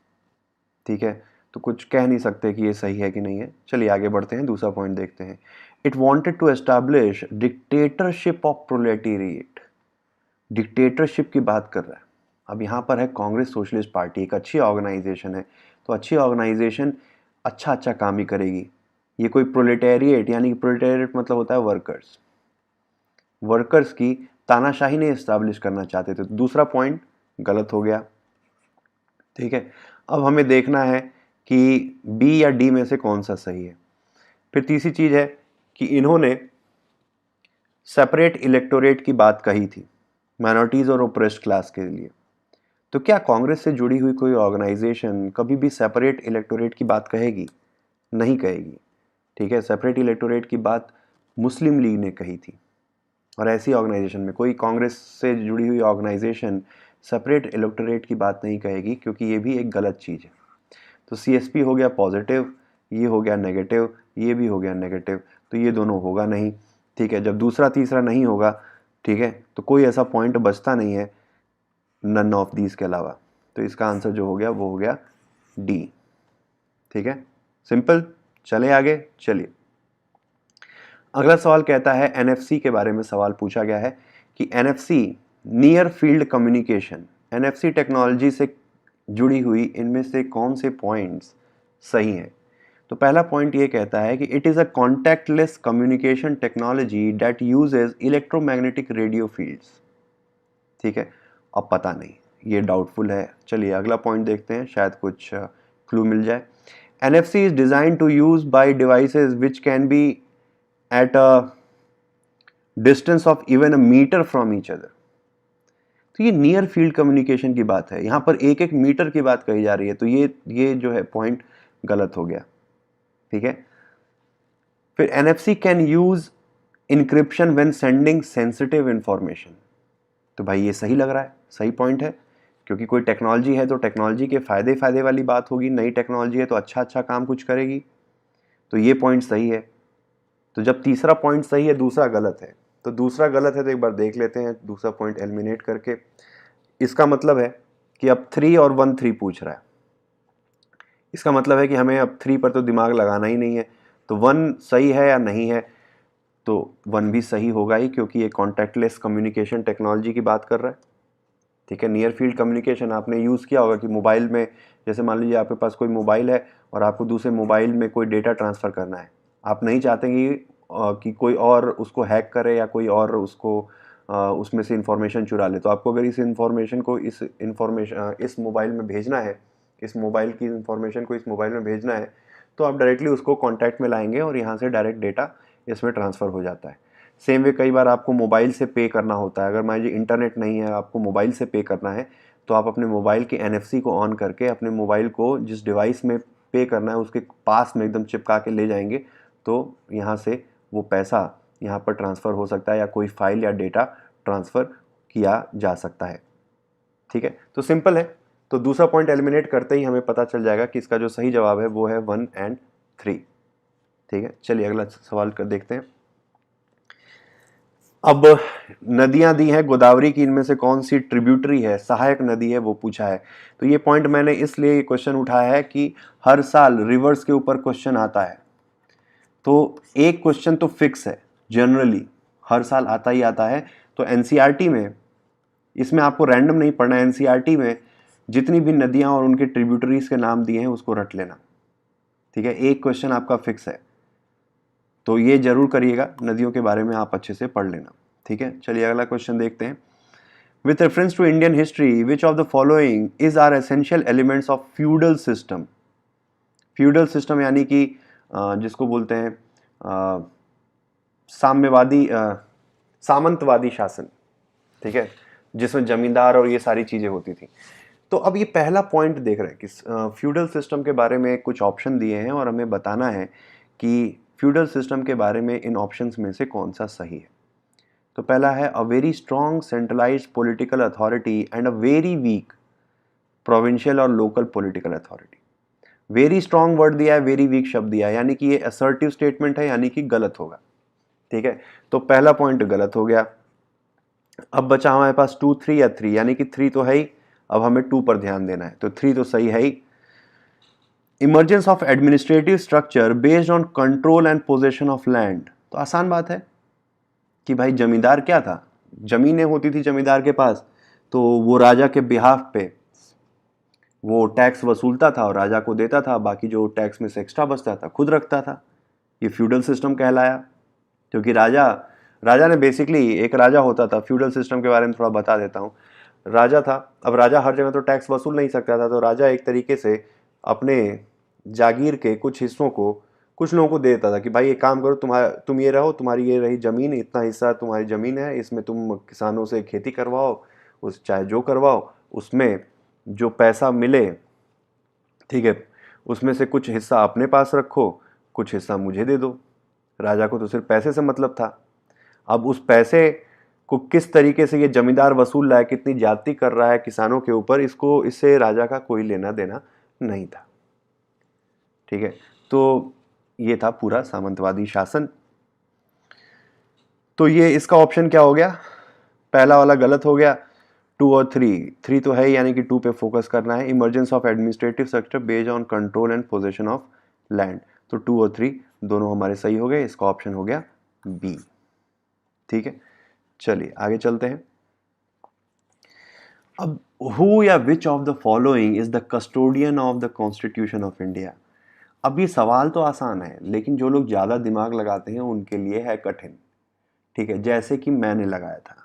ठीक है, तो कुछ कह नहीं सकते कि ये सही है कि नहीं है। चलिए आगे बढ़ते हैं, दूसरा पॉइंट देखते हैं। It wanted to establish dictatorship of proletariat. Dictatorship की बात कर रहा है। अब यहाँ पर है कांग्रेस सोशलिस्ट पार्टी, एक अच्छी ऑर्गेनाइजेशन है, तो अच्छी ऑर्गेनाइजेशन अच्छा काम ही करेगी। ये कोई प्रोलेटेरिएट, यानी कि प्रोलेटेरिएट मतलब होता है वर्कर्स की तानाशाही नहीं एस्टैब्लिश करना चाहते थे। दूसरा पॉइंट गलत हो गया। ठीक है, अब हमें देखना है कि बी या डी में से कौन सा सही है। फिर तीसरी चीज है कि इन्होंने सेपरेट इलेक्टोरेट की बात कही थी माइनॉरिटीज और ओप्रेस्ड क्लास के लिए। तो क्या कांग्रेस से जुड़ी हुई कोई ऑर्गेनाइजेशन कभी भी सेपरेट इलेक्टोरेट की बात कहेगी? नहीं कहेगी। ठीक है, सेपरेट इलेक्टोरेट की बात मुस्लिम लीग ने कही थी। और ऐसी ऑर्गेनाइजेशन में कोई कांग्रेस से जुड़ी हुई ऑर्गेनाइजेशन सेपरेट इलेक्टोरेट की बात नहीं कहेगी, क्योंकि ये भी एक गलत चीज़ है। तो सीएसपी हो गया पॉजिटिव, ये हो गया नेगेटिव, ये भी हो गया नेगेटिव, तो ये दोनों होगा नहीं। ठीक है, जब दूसरा तीसरा नहीं होगा, ठीक है, तो कोई ऐसा पॉइंट बचता नहीं है नन ऑफ दीज के अलावा। तो इसका आंसर जो हो गया वो हो गया डी। ठीक है, सिंपल। चले आगे, चलिए अगला सवाल कहता है, एनएफसी के बारे में सवाल पूछा गया है कि NFC near field communication, NFC technology से जुड़ी हुई इनमें से कौन से पॉइंट्स सही हैं। तो पहला पॉइंट ये कहता है कि it is a contactless communication technology that usage electromagnetic radio fields. ठीक है, अब पता नहीं, ये डाउटफुल है। चलिए अगला पॉइंट देखते हैं, शायद कुछ क्लू मिल जाए। NFC is design to use by devices which can be at a distance of even a metre from each other. तो ये नियर फील्ड कम्युनिकेशन की बात है, यहां पर एक एक मीटर की बात कही जा रही है, तो ये जो है पॉइंट गलत हो गया। ठीक है, फिर NFC can use encryption when sending sensitive information. तो भाई ये सही लग रहा है, सही पॉइंट है, क्योंकि कोई टेक्नोलॉजी है तो टेक्नोलॉजी के फायदे फायदे वाली बात होगी, नई टेक्नोलॉजी है तो अच्छा अच्छा काम कुछ करेगी, तो ये पॉइंट सही है। तो जब तीसरा पॉइंट सही है दूसरा गलत है, तो दूसरा गलत है तो एक बार देख लेते हैं दूसरा पॉइंट एलिमिनेट करके। इसका मतलब है कि अब 3 और 1 3 पूछ रहा है, इसका मतलब है कि हमें अब 3 पर तो दिमाग लगाना ही नहीं है, तो 1 सही है या नहीं है, तो 1 भी सही होगा ही, क्योंकि ये कॉन्टैक्टलेस कम्युनिकेशन टेक्नोलॉजी की बात कर रहा है। ठीक है, नियर फील्ड कम्युनिकेशन आपने यूज़ किया होगा कि मोबाइल में, जैसे मान लीजिए आपके पास कोई मोबाइल है और आपको दूसरे मोबाइल में कोई डेटा ट्रांसफ़र करना है, आप नहीं चाहते कि कोई और उसको हैक करे या कोई और उसको उसमें से इंफॉर्मेशन चुरा ले। तो आपको अगर इस इंफॉर्मेशन को इस मोबाइल में भेजना है, इस मोबाइल की इंफॉर्मेशन को इस मोबाइल में भेजना है, तो आप डायरेक्टली उसको कॉन्टैक्ट में लाएंगे और यहाँ से डायरेक्ट डेटा इसमें ट्रांसफ़र हो जाता है। सेम वे कई बार आपको मोबाइल से पे करना होता है, अगर मान लीजिए इंटरनेट नहीं है, आपको मोबाइल से पे करना है, तो आप अपने मोबाइल के एनएफसी को ऑन करके अपने मोबाइल को जिस डिवाइस में पे करना है उसके पास में एकदम चिपका के ले जाएंगे, तो यहाँ से वो पैसा यहाँ पर ट्रांसफ़र हो सकता है या कोई फाइल या डेटा ट्रांसफ़र किया जा सकता है। ठीक है, तो सिंपल है। तो दूसरा पॉइंट एलिमिनेट करते ही हमें पता चल जाएगा कि इसका जो सही जवाब है वो है 1 और 3। ठीक है, चलिए अगला सवाल कर देखते हैं। अब नदियां दी हैं गोदावरी की, इनमें से कौन सी ट्रिब्यूटरी है, सहायक नदी है, वो पूछा है। तो ये पॉइंट मैंने इसलिए क्वेश्चन उठाया है कि हर साल रिवर्स के ऊपर क्वेश्चन आता है, तो एक क्वेश्चन तो फिक्स है, जनरली हर साल आता ही आता है। तो एनसीईआरटी में, इसमें आपको रैंडम नहीं पढ़ना है, एनसीईआरटी में जितनी भी नदियां और उनके ट्रिब्यूटरीज के नाम दिए हैं उसको रट लेना। ठीक है, एक क्वेश्चन आपका फिक्स है, तो ये जरूर करिएगा, नदियों के बारे में आप अच्छे से पढ़ लेना। ठीक है, चलिए अगला क्वेश्चन देखते हैं। With reference to Indian history which of the following is are essential elements of feudal system. Feudal system यानी कि जिसको बोलते हैं साम्यवादी सामंतवादी शासन। ठीक है, जिसमें जमींदार और ये सारी चीजें होती थी। तो अब ये पहला पॉइंट देख रहे हैं कि फ्यूडल सिस्टम के बारे में कुछ ऑप्शन दिए हैं और हमें बताना है कि फ्यूडल सिस्टम के बारे में इन ऑप्शंस में से कौन सा सही है। तो पहला है a very strong centralised political authority and a very weak provincial और local political authority. Very strong word दिया है, वेरी वीक शब्द दिया है, यानी कि ये असर्टिव स्टेटमेंट है, यानी कि गलत होगा। ठीक है, तो पहला पॉइंट गलत हो गया। अब बचा हमारे पास 2 3 या 3, यानी कि 3 तो है ही, अब हमें 2 पर ध्यान देना है, तो 3 तो सही है ही। Emergence of administrative structure based on control and possession of land. तो आसान बात है कि भाई जमींदार क्या था, जमीनें होती थी जमींदार के पास, तो वो राजा के बिहाफ पे वो टैक्स वसूलता था और राजा को देता था, बाकी जो टैक्स में से एक्स्ट्रा बचता था खुद रखता था। ये फ्यूडल सिस्टम कहलाया, क्योंकि राजा ने बेसिकली, एक राजा होता था, फ्यूडल सिस्टम के बारे में थोड़ा बता देता हूँ। राजा था, अब राजा हर जगह तो टैक्स वसूल नहीं सकता था, तो राजा एक तरीके से अपने जागीर के कुछ हिस्सों को कुछ लोगों को दे देता था कि भाई एक काम करो, तुम ये रहो, तुम्हारी ये रही ज़मीन, इतना हिस्सा तुम्हारी ज़मीन है, इसमें तुम किसानों से खेती करवाओ, उस चाहे जो करवाओ, उसमें जो पैसा मिले, ठीक है, उसमें से कुछ हिस्सा अपने पास रखो, कुछ हिस्सा मुझे दे दो। राजा को तो सिर्फ पैसे से मतलब था। अब उस पैसे को किस तरीके से ये जमींदार वसूल रहा है, कितनी ज्यादती कर रहा है किसानों के ऊपर, इससे राजा का कोई लेना देना नहीं था। ठीक है, तो ये था पूरा सामंतवादी शासन। तो ये इसका ऑप्शन क्या हो गया, पहला वाला गलत हो गया। 2 और 3 तो है यानी कि 2 पे फोकस करना है। Emergence of administrative structure based on control and possession of land, तो 2 और 3 दोनों हमारे सही हो गए। इसका ऑप्शन हो गया बी। ठीक है, चलिए आगे चलते हैं। अब हु या विच of the following is the custodian of the constitution of India. अब ये सवाल तो आसान है, लेकिन जो लोग ज्यादा दिमाग लगाते हैं उनके लिए है कठिन। ठीक है, जैसे कि मैंने लगाया था।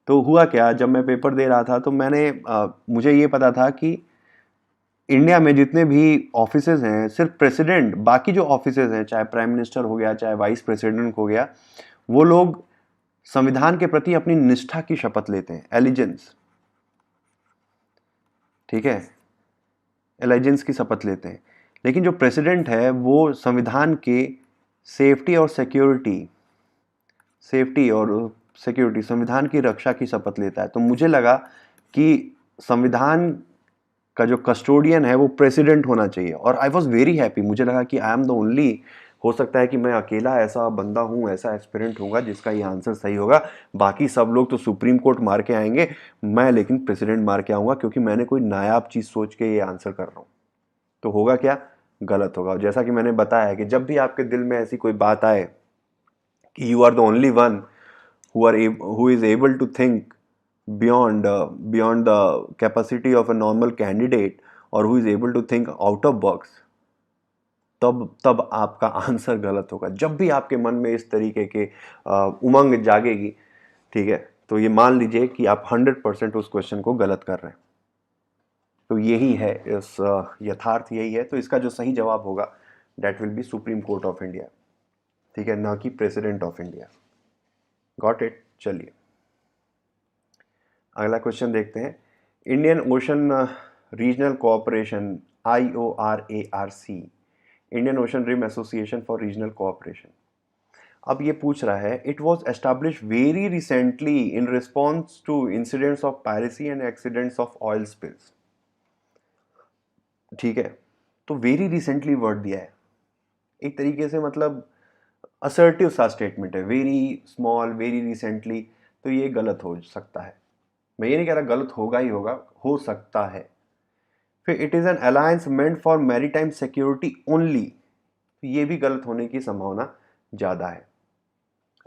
तो हुआ क्या, जब मैं पेपर दे रहा था तो मुझे ये पता था कि इंडिया में जितने भी ऑफिसेज हैं, सिर्फ प्रेसिडेंट, बाकी जो ऑफिसेज हैं, चाहे प्राइम मिनिस्टर हो गया, चाहे वाइस प्रेसिडेंट हो गया, वो लोग संविधान के प्रति अपनी निष्ठा की शपथ लेते हैं, एलिजेंस। ठीक है, एलिजेंस की शपथ लेते हैं। लेकिन जो प्रेसिडेंट है वो संविधान के सेफ्टी और सिक्योरिटी संविधान की रक्षा की शपथ लेता है। तो मुझे लगा कि संविधान का जो कस्टोडियन है वो प्रेसिडेंट होना चाहिए, और आई वॉज वेरी हैप्पी। मुझे लगा कि आई एम द ओनली, हो सकता है कि मैं अकेला ऐसा बंदा हूँ, ऐसा एस्पिरेंट होगा जिसका ये आंसर सही होगा। बाकी सब लोग तो सुप्रीम कोर्ट मार के आएंगे, मैं लेकिन प्रेसिडेंट मार के आऊँगा, क्योंकि मैंने कोई नायाब चीज़ सोच के ये आंसर कर रहा हूँ। तो होगा क्या, गलत होगा। जैसा कि मैंने बताया कि जब भी आपके दिल में ऐसी कोई बात आए कि you are the only one who is able to think beyond the capacity of a normal candidate, or who is able to think out of box, तब आपका आंसर गलत होगा। जब भी आपके मन में इस तरीके के उमंग जागेगी, ठीक है, तो ये मान लीजिए कि आप 100% उस क्वेश्चन को गलत कर रहे हैं। तो यही है, इस यथार्थ यही है। तो इसका जो सही जवाब होगा that will be supreme court of India. ठीक है, ना कि president of India. Got it. चलिए अगला क्वेश्चन देखते हैं। Indian ocean regional cooperation, IORARC, Indian ocean rim association for regional cooperation. अब ये पूछ रहा है, it was establish very recently in response to incidents of piracy and accidents of oil spills. ठीक है, तो वेरी रिसेंटली वर्ड दिया है, एक तरीके से मतलब असर्टिव सा स्टेटमेंट है, वेरी स्मॉल, वेरी रिसेंटली। तो ये गलत हो सकता है। मैं ये नहीं कह रहा गलत होगा ही होगा, हो सकता है। फिर it is an alliance meant for maritime security only, ये भी गलत होने की संभावना ज़्यादा है।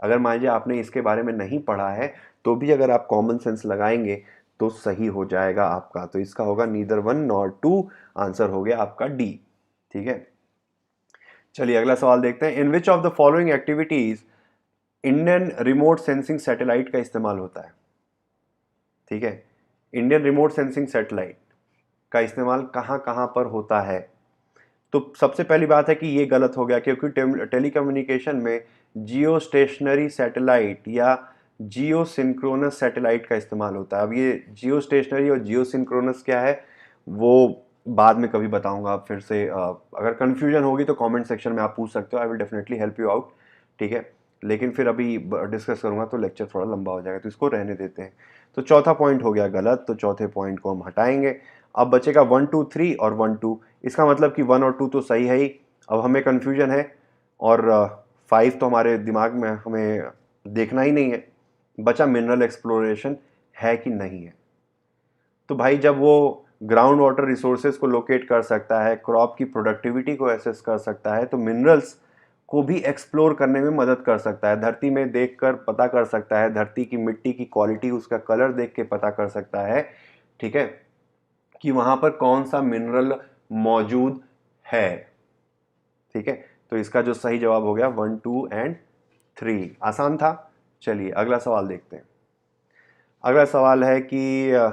अगर मान लीजिए आपने इसके बारे में नहीं पढ़ा है, तो भी अगर आप कॉमन सेंस लगाएंगे तो सही हो जाएगा आपका। तो इसका होगा नीदर 1 नॉर 2, आंसर हो गया आपका डी। ठीक है, चलिए अगला सवाल देखते हैं। In which of the following activities Indian remote sensing satellite का इस्तेमाल होता है। ठीक है, इंडियन रिमोट सेंसिंग सैटेलाइट का इस्तेमाल कहाँ कहाँ पर होता है। तो सबसे पहली बात है कि ये गलत हो गया, क्योंकि टेलीकम्युनिकेशन में जियो स्टेशनरी सैटेलाइट या जियो सिंक्रोनस सैटेलाइट का इस्तेमाल होता है। अब ये जियो स्टेशनरी और जियो सिंक्रोनस क्या है वो बाद में कभी बताऊंगा। फिर से अगर कन्फ्यूजन होगी तो कमेंट सेक्शन में आप पूछ सकते हो, I will definitely help you out. ठीक है, लेकिन फिर अभी डिस्कस करूंगा तो लेक्चर थोड़ा लंबा हो जाएगा, तो इसको रहने देते हैं। तो चौथा पॉइंट हो गया गलत, तो चौथे पॉइंट को हम हटाएंगे। अब बचेगा 1 2 3 और 1 2। इसका मतलब कि 1 और 2 तो सही है ही। अब हमें कन्फ्यूजन है, और 5 तो हमारे दिमाग में हमें देखना ही नहीं है। बचा मिनरल एक्सप्लोरेशन है कि नहीं है। तो भाई जब वो ग्राउंड वाटर रिसोर्सेज को लोकेट कर सकता है, क्रॉप की प्रोडक्टिविटी को एसेस कर सकता है, तो मिनरल्स को भी एक्सप्लोर करने में मदद कर सकता है। धरती में देखकर पता कर सकता है, धरती की मिट्टी की क्वालिटी, उसका कलर देख के पता कर सकता है, ठीक है, कि वहां पर कौन सा मिनरल मौजूद है। ठीक है, तो इसका जो सही जवाब हो गया 1 2 एंड 3। आसान था। चलिए अगला सवाल देखते हैं। अगला सवाल है कि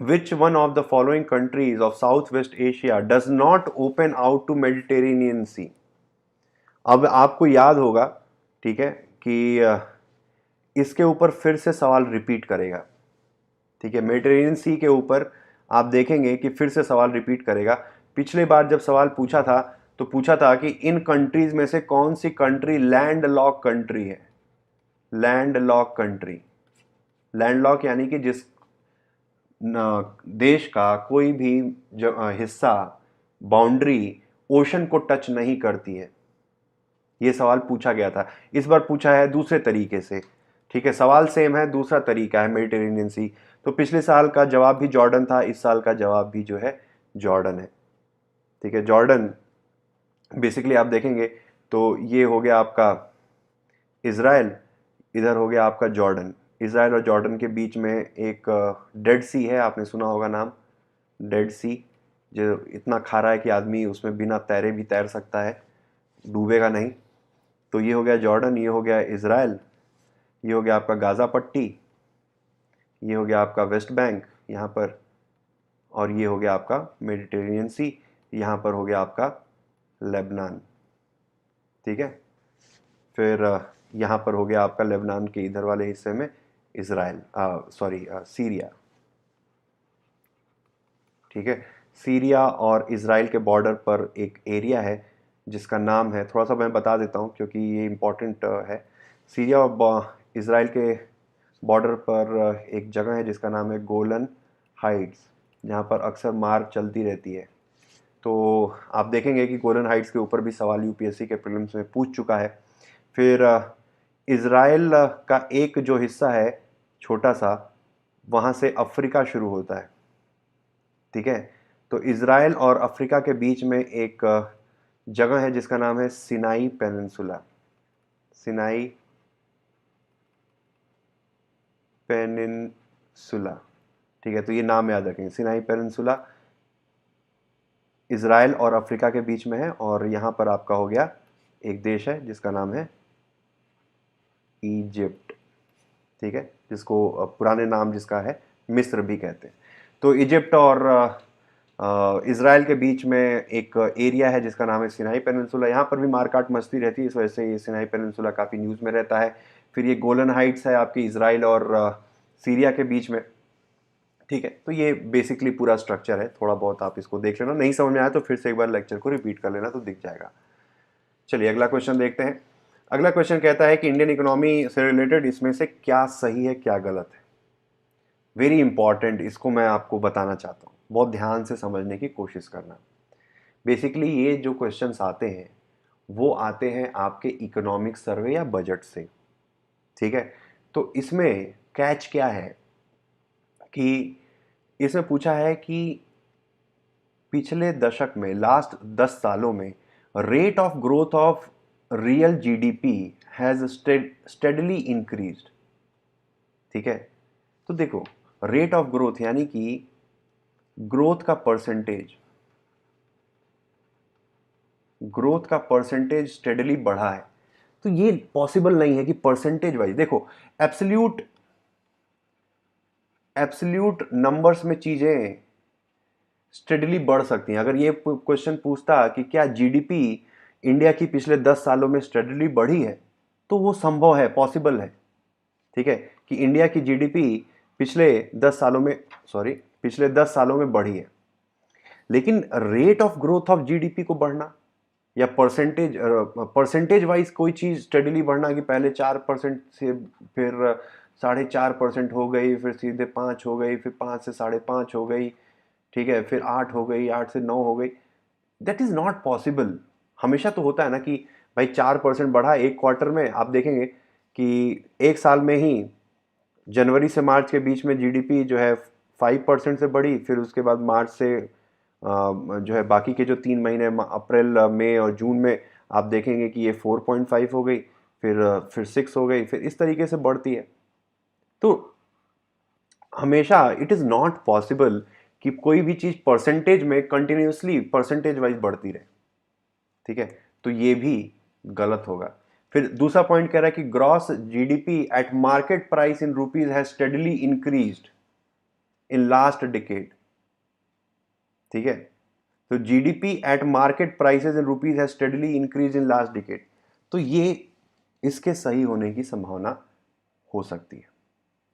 which one of the following countries of Southwest Asia does not open out to Mediterranean Sea। अब आपको याद होगा, ठीक है, कि इसके ऊपर फिर से सवाल रिपीट करेगा। ठीक है, मेडिटेरेनियन सी के ऊपर आप देखेंगे कि फिर से सवाल रिपीट करेगा। पिछले बार जब सवाल पूछा था तो पूछा था कि इन कंट्रीज में से कौन सी कंट्री लैंड लॉक कंट्री है। Land lock country, land lock यानी कि जिस देश का कोई भी हिस्सा, बाउंड्री ओशन को टच नहीं करती है। ये सवाल पूछा गया था, इस बार पूछा है दूसरे तरीके से। ठीक है, सवाल सेम है, दूसरा तरीका है, मेडिटेरेनियन सी। तो पिछले साल का जवाब भी जॉर्डन था, इस साल का जवाब भी जो है जॉर्डन है। ठीक है, जॉर्डन बेसिकली आप देखेंगे तो ये हो गया आपका इज़राइल, इधर हो गया आपका जॉर्डन। इज़राइल और जॉर्डन के बीच में एक डेड सी है, आपने सुना होगा नाम, डेड सी, जो इतना खारा है कि आदमी उसमें बिना तैरे भी तैर सकता है, डूबेगा नहीं। तो ये हो गया जॉर्डन, ये हो गया इज़राइल, ये हो गया आपका गाज़ा पट्टी, ये हो गया आपका वेस्ट बैंक यहाँ पर, और ये हो गया आपका मेडिटेरेनियन सी, यहाँ पर हो गया आपका लेबनान। ठीक है, फिर यहाँ पर हो गया आपका लेबनान के इधर वाले हिस्से में इज़राइल, सॉरी सीरिया। ठीक है, सीरिया और इज़राइल के बॉर्डर पर एक एरिया है जिसका नाम है, थोड़ा सा मैं बता देता हूँ क्योंकि ये इम्पोर्टेंट है। सीरिया और इज़राइल के बॉर्डर पर एक जगह है जिसका नाम है गोलन हाइट्स, जहाँ पर अक्सर मार चलती रहती है। तो आप देखेंगे कि गोलन हाइट्स के ऊपर भी सवाल यूपीएससी के प्रीलिम्स में पूछ चुका है। फिर इज़राइल का एक जो हिस्सा है छोटा सा, वहाँ से अफ्रीका शुरू होता है। ठीक है, तो इज़राइल और अफ्रीका के बीच में एक जगह है जिसका नाम है सिनाई पेनिनसुला। सिनाई पेनिनसुला। ठीक है, तो ये नाम याद रखेंगे, सिनाई पेनिनसुला इज़राइल और अफ्रीका के बीच में है, और यहाँ पर आपका हो गया एक देश है जिसका नाम है इजिप्ट। ठीक है, जिसको पुराने नाम जिसका है मिस्र भी कहते हैं। तो इजिप्ट और इज़राइल के बीच में एक एरिया है जिसका नाम है सिनाई पेनिनसुला। यहाँ पर भी मारकाट मस्ती रहती है, इस वजह से ये सिनाई पेनिनसुला काफ़ी न्यूज़ में रहता है। फिर ये गोलन हाइट्स है आपकी इज़राइल और सीरिया के बीच में। ठीक है, तो ये बेसिकली पूरा स्ट्रक्चर है, थोड़ा बहुत आप इसको देख लेना, नहीं समझ में आया तो फिर से एक बार लेक्चर को रिपीट कर लेना तो दिख जाएगा। चलिए अगला क्वेश्चन देखते हैं। अगला क्वेश्चन कहता है कि इंडियन इकोनॉमी से रिलेटेड इसमें से क्या सही है क्या गलत है। वेरी इंपॉर्टेंट, इसको मैं आपको बताना चाहता हूँ, बहुत ध्यान से समझने की कोशिश करना। बेसिकली ये जो क्वेश्चंस आते हैं वो आते हैं आपके इकोनॉमिक सर्वे या बजट से। ठीक है, तो इसमें कैच क्या है कि इसमें पूछा है कि पिछले दशक में, लास्ट 10 सालों में, rate of growth of real GDP has steadily increased. ठीक है, तो देखो रेट ऑफ ग्रोथ यानी कि ग्रोथ का परसेंटेज, ग्रोथ का परसेंटेज स्टेडली बढ़ा है। तो ये पॉसिबल नहीं है कि परसेंटेज वाइज, देखो एब्सोल्यूट एब्सोल्यूट नंबर्स में चीजें स्टेडली बढ़ सकती हैं। अगर ये क्वेश्चन पूछता कि क्या जीडीपी इंडिया की पिछले 10 सालों में स्टेडली बढ़ी है, तो वो संभव है, पॉसिबल है। ठीक है, कि इंडिया की जीडीपी पिछले 10 सालों में, सॉरी पिछले 10 सालों में बढ़ी है। लेकिन rate of growth of GDP को बढ़ना या परसेंटेज वाइज कोई चीज स्टेडली बढ़ना, कि पहले 4% से फिर 4.5% हो गई, फिर सीधे 5 हो गई, फिर 5 से 5.5 हो गई, ठीक है, फिर 8 हो गई, 8 से 9 हो गई, दैट इज नॉट पॉसिबल। हमेशा तो होता है ना कि भाई 4% बढ़ा एक क्वार्टर में, आप देखेंगे कि एक साल में ही जनवरी से मार्च के बीच में जीडीपी जो है 5% से बढ़ी, फिर उसके बाद मार्च से जो है बाकी के जो 3 महीने अप्रैल मई और जून में आप देखेंगे कि ये 4.5 हो गई, फिर 6 हो गई, फिर इस तरीके से बढ़ती है। तो हमेशा इट इज़ नॉट पॉसिबल कि कोई भी चीज़ परसेंटेज में कंटिन्यूसली परसेंटेज वाइज बढ़ती रहे। ठीक है, तो ये भी गलत होगा। फिर दूसरा पॉइंट कह रहा है कि gross GDP at market price in rupees has steadily increased in last decade. ठीक है, तो GDP at market prices in rupees has steadily increase in last decade. तो ये इसके सही होने की संभावना हो सकती है।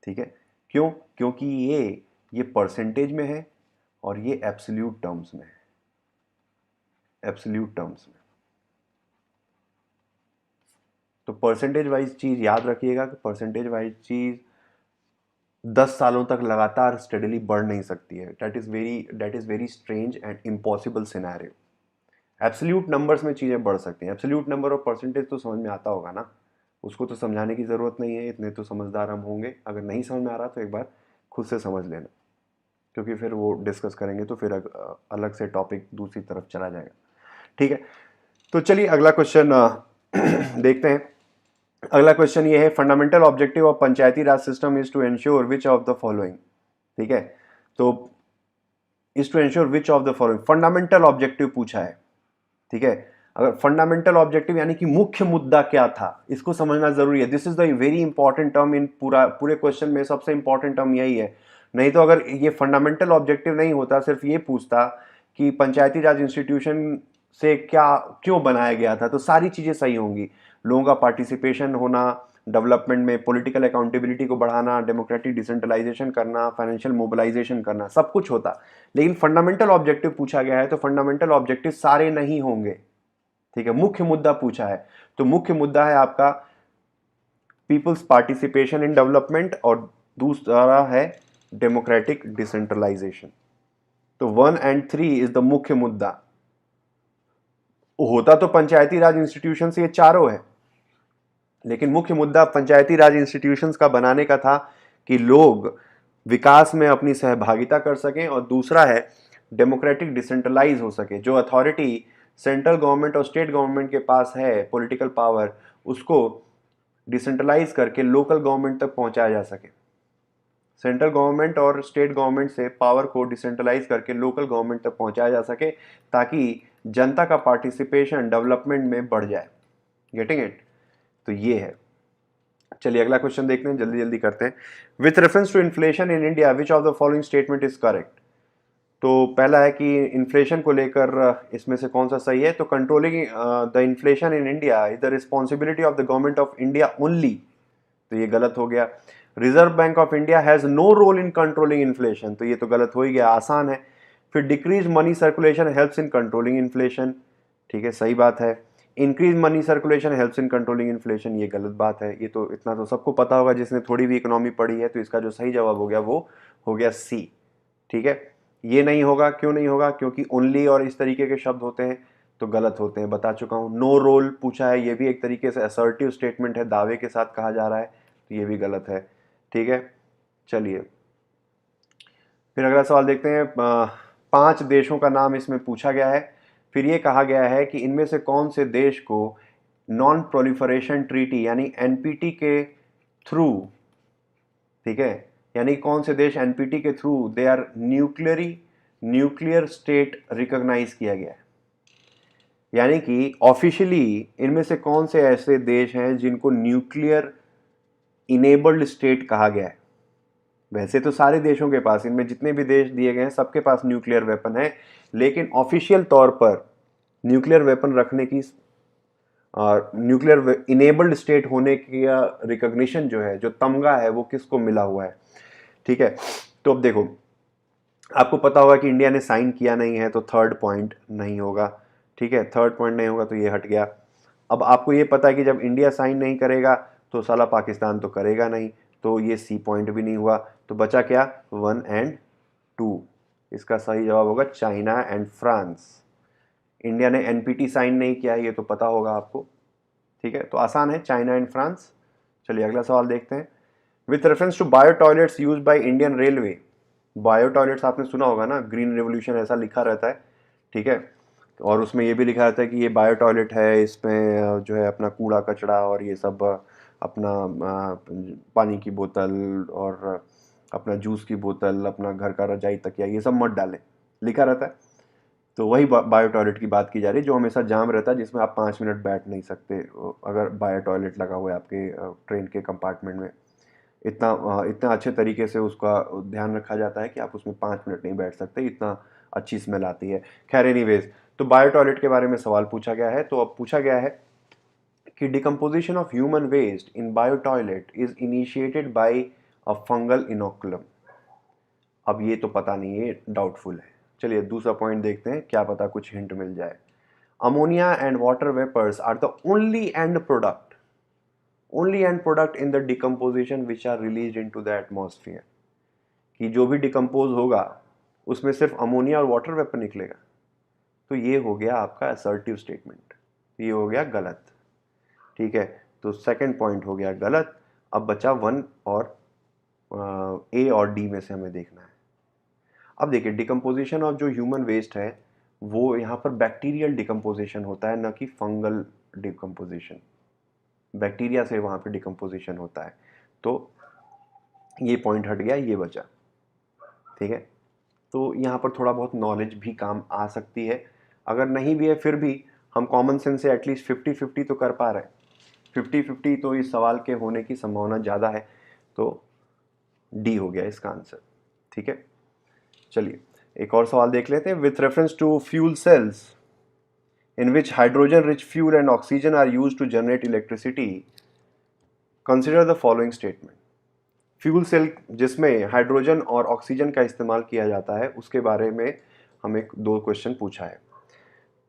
ठीक है, क्यों? क्योंकि ये परसेंटेज में है और ये एब्सोल्यूट टर्म्स में है। एब्सोल्यूट टर्म्स में। तो परसेंटेज वाइज चीज याद रखिएगा कि परसेंटेज वाइज चीज 10 सालों तक लगातार स्टेडली बढ़ नहीं सकती है। That is very strange and impossible scenario. Absolute numbers में चीजें बढ़ सकती हैं। एब्सोल्यूट नंबर और परसेंटेज तो समझ में आता होगा ना, उसको तो समझाने की जरूरत नहीं है, इतने तो समझदार हम होंगे। अगर नहीं समझ में आ रहा तो एक बार खुद से समझ लेना, क्योंकि फिर वो डिस्कस करेंगे तो फिर अलग से टॉपिक दूसरी तरफ चला जाएगा। ठीक है, तो चलिए अगला क्वेश्चन देखते हैं। अगला क्वेश्चन ये है, fundamental objective of panchayati raj system is to ensure which of the following. ठीक है, तो is to ensure which of the following, fundamental objective पूछा है। ठीक है, अगर फंडामेंटल ऑब्जेक्टिव यानी कि मुख्य मुद्दा क्या था, इसको समझना जरूरी है। This is the very important term in पूरे क्वेश्चन में, सबसे इंपॉर्टेंट टर्म यही है। नहीं तो अगर ये फंडामेंटल ऑब्जेक्टिव नहीं होता, सिर्फ ये पूछता कि पंचायती राज इंस्टीट्यूशन से क्या क्यों बनाया गया था, तो सारी चीजें सही होंगी। लोगों का पार्टिसिपेशन होना डेवलपमेंट में, पॉलिटिकल अकाउंटेबिलिटी को बढ़ाना, डेमोक्रेटिक डिसेंट्रलाइजेशन करना, फाइनेंशियल मोबिलाइजेशन करना, सब कुछ होता। लेकिन फंडामेंटल ऑब्जेक्टिव पूछा गया है, तो फंडामेंटल ऑब्जेक्टिव सारे नहीं होंगे। ठीक है, मुख्य मुद्दा पूछा है, तो मुख्य मुद्दा है आपका पीपल्स पार्टिसिपेशन इन डेवलपमेंट और दूसरा है डेमोक्रेटिक डिसेंट्रलाइजेशन। तो 1 और 3 इज द मुख्य मुद्दा। होता तो पंचायती राज इंस्टीट्यूशन से ये चारों है, लेकिन मुख्य मुद्दा पंचायती राज इंस्टीट्यूशंस का बनाने का था कि लोग विकास में अपनी सहभागिता कर सकें, और दूसरा है डेमोक्रेटिक डिसेंट्रलाइज हो सके। जो अथॉरिटी सेंट्रल गवर्नमेंट और स्टेट गवर्नमेंट के पास है पॉलिटिकल पावर, उसको डिसेंट्रलाइज करके लोकल गवर्नमेंट तक पहुंचाया जा सके। सेंट्रल गवर्नमेंट और स्टेट गवर्नमेंट से पावर को डिसेंट्रलाइज करके लोकल गवर्नमेंट तक पहुंचाया जा सके, ताकि जनता का पार्टिसिपेशन डेवलपमेंट में बढ़ जाए। Getting it? तो ये है। चलिए अगला क्वेश्चन देखते हैं, जल्दी जल्दी करते हैं। With reference to inflation in India which of the following statement is correct. तो पहला है कि इन्फ्लेशन को लेकर इसमें से कौन सा सही है। तो controlling the inflation in India is the responsibility of the government of India only, तो ये गलत हो गया। Reserve Bank of India has no role in controlling inflation, तो ये तो गलत हो ही गया, आसान है। फिर decrease money circulation helps in controlling inflation, ठीक है, सही बात है। Increase money circulation helps in controlling inflation, ये गलत बात है। ये तो इतना तो सबको पता होगा जिसने थोड़ी भी इकोनॉमी पढ़ी है। तो इसका जो सही जवाब हो गया वो हो गया सी। ठीक है, ये नहीं होगा, क्यों नहीं होगा, क्योंकि ओनली और इस तरीके के शब्द होते हैं तो गलत होते हैं, बता चुका हूं। नो रोल पूछा है, ये भी एक तरीके से असर्टिव स्टेटमेंट है, दावे के साथ कहा जा रहा है, तो ये भी गलत है। ठीक है, चलिए फिर अगला सवाल देखते हैं। 5 देशों का नाम इसमें पूछा गया है। फिर ये कहा गया है कि इनमें से कौन से देश को नॉन प्रोलिफरेशन ट्रीटी यानी एनपीटी के थ्रू, ठीक है, यानी कौन से देश एनपीटी के through they are nuclear state recognise किया गया है। यानी कि ऑफिशियली इनमें से कौन से ऐसे देश हैं जिनको न्यूक्लियर इनेबल्ड स्टेट कहा गया है। वैसे तो सारे देशों के पास, इनमें जितने भी देश दिए गए हैं सबके पास न्यूक्लियर वेपन है, लेकिन ऑफिशियल तौर पर न्यूक्लियर वेपन रखने की और न्यूक्लियर इनेबल्ड स्टेट होने की रिकॉग्निशन जो है, जो तमगा है, वो किसको मिला हुआ है। ठीक है, तो अब देखो, आपको पता होगा कि इंडिया ने साइन किया नहीं है, तो थर्ड पॉइंट नहीं होगा। ठीक है, थर्ड पॉइंट नहीं होगा तो ये हट गया। अब आपको ये पता है कि जब इंडिया साइन नहीं करेगा तो साला पाकिस्तान तो करेगा नहीं, तो ये सी पॉइंट भी नहीं हुआ। तो बचा क्या, 1 और 2। इसका सही जवाब होगा चाइना एंड फ्रांस। इंडिया ने एनपीटी साइन नहीं किया है, ये तो पता होगा आपको। ठीक है, तो आसान है, चाइना एंड फ्रांस। चलिए अगला सवाल देखते हैं। With reference to bio toilets use by Indian railway. Bio toilets आपने सुना होगा ना, ग्रीन रेवोल्यूशन ऐसा लिखा रहता है। ठीक है, और उसमें ये भी लिखा रहता है कि ये बायो टॉयलेट है, इसमें जो है अपना कूड़ा कचड़ा और ये सब अपना पानी की बोतल और अपना जूस की बोतल, अपना घर का रजाई तकिया, ये सब मत डालें, लिखा रहता है। तो वही बायो टॉयलेट की बात की जा रही है, जो हमेशा जाम रहता है, जिसमें आप 5 मिनट बैठ नहीं सकते अगर बायो टॉयलेट लगा हुआ है आपके ट्रेन के कंपार्टमेंट में। इतना अच्छे तरीके से उसका ध्यान रखा जाता है कि आप उसमें 5 मिनट नहीं बैठ सकते, इतना अच्छी स्मेल आती है। खैर एनीवेज, तो बायो टॉयलेट के बारे में सवाल पूछा गया है। तो अब पूछा गया है कि decomposition of human waste in bio toilet is initiated by a fungal inoculum. अब ये तो पता नहीं है, डाउटफुल है। चलिए दूसरा पॉइंट देखते हैं, क्या पता कुछ हिंट मिल जाए। ammonia and water vapors are the only end product in the decomposition which are released into the atmosphere. कि जो भी डिकम्पोज होगा उसमें सिर्फ अमोनिया और वाटर वेपर निकलेगा, तो ये हो गया आपका असर्टिव स्टेटमेंट, ये हो गया गलत। ठीक है, तो सेकंड पॉइंट हो गया गलत। अब बचा 1 और ए और डी में से हमें देखना है। अब देखिए डिकम्पोजिशन ऑफ जो ह्यूमन वेस्ट है वो यहाँ पर बैक्टीरियल डिकम्पोजिशन होता है, न कि फंगल डिकम्पोजिशन। बैक्टीरिया से वहाँ पे डिकम्पोजिशन होता है, तो ये पॉइंट हट गया, ये बचा। ठीक है, तो यहाँ पर थोड़ा बहुत नॉलेज भी काम आ सकती है, अगर नहीं भी है फिर भी हम कॉमन सेंस से एटलीस्ट 50-50 तो कर पा रहे हैं। 50-50 तो इस सवाल के होने की संभावना ज़्यादा है, तो डी हो गया इसका आंसर। ठीक है, चलिए एक और सवाल देख लेते हैं। With reference to fuel cells in which hydrogen rich fuel and oxygen are used to generate electricity, consider the following statement. Fuel cell जिसमें हाइड्रोजन और ऑक्सीजन का इस्तेमाल किया जाता है उसके बारे में हमें 2 क्वेश्चन पूछा है।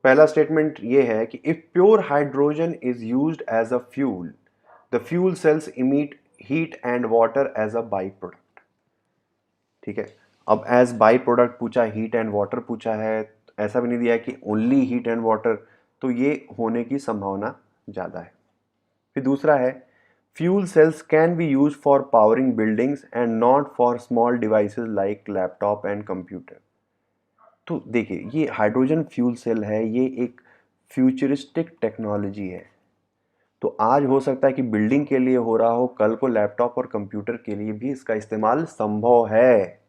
पहला स्टेटमेंट ये है कि if pure hydrogen is used as a fuel, the fuel cells emit heat and water as a by product. ठीक है, अब एज बाई प्रोडक्ट पूछा, हीट एंड वाटर पूछा है, ऐसा भी नहीं दिया है कि ओनली हीट एंड वाटर, तो ये होने की संभावना ज़्यादा है। फिर दूसरा है fuel cells can be use for powering buildings and not for small devices like laptop and computer. तो देखिए ये हाइड्रोजन फ्यूल सेल है, ये एक फ्यूचरिस्टिक टेक्नोलॉजी है, तो आज हो सकता है कि बिल्डिंग के लिए हो रहा हो, कल को लैपटॉप और कंप्यूटर के लिए भी इसका इस्तेमाल संभव है।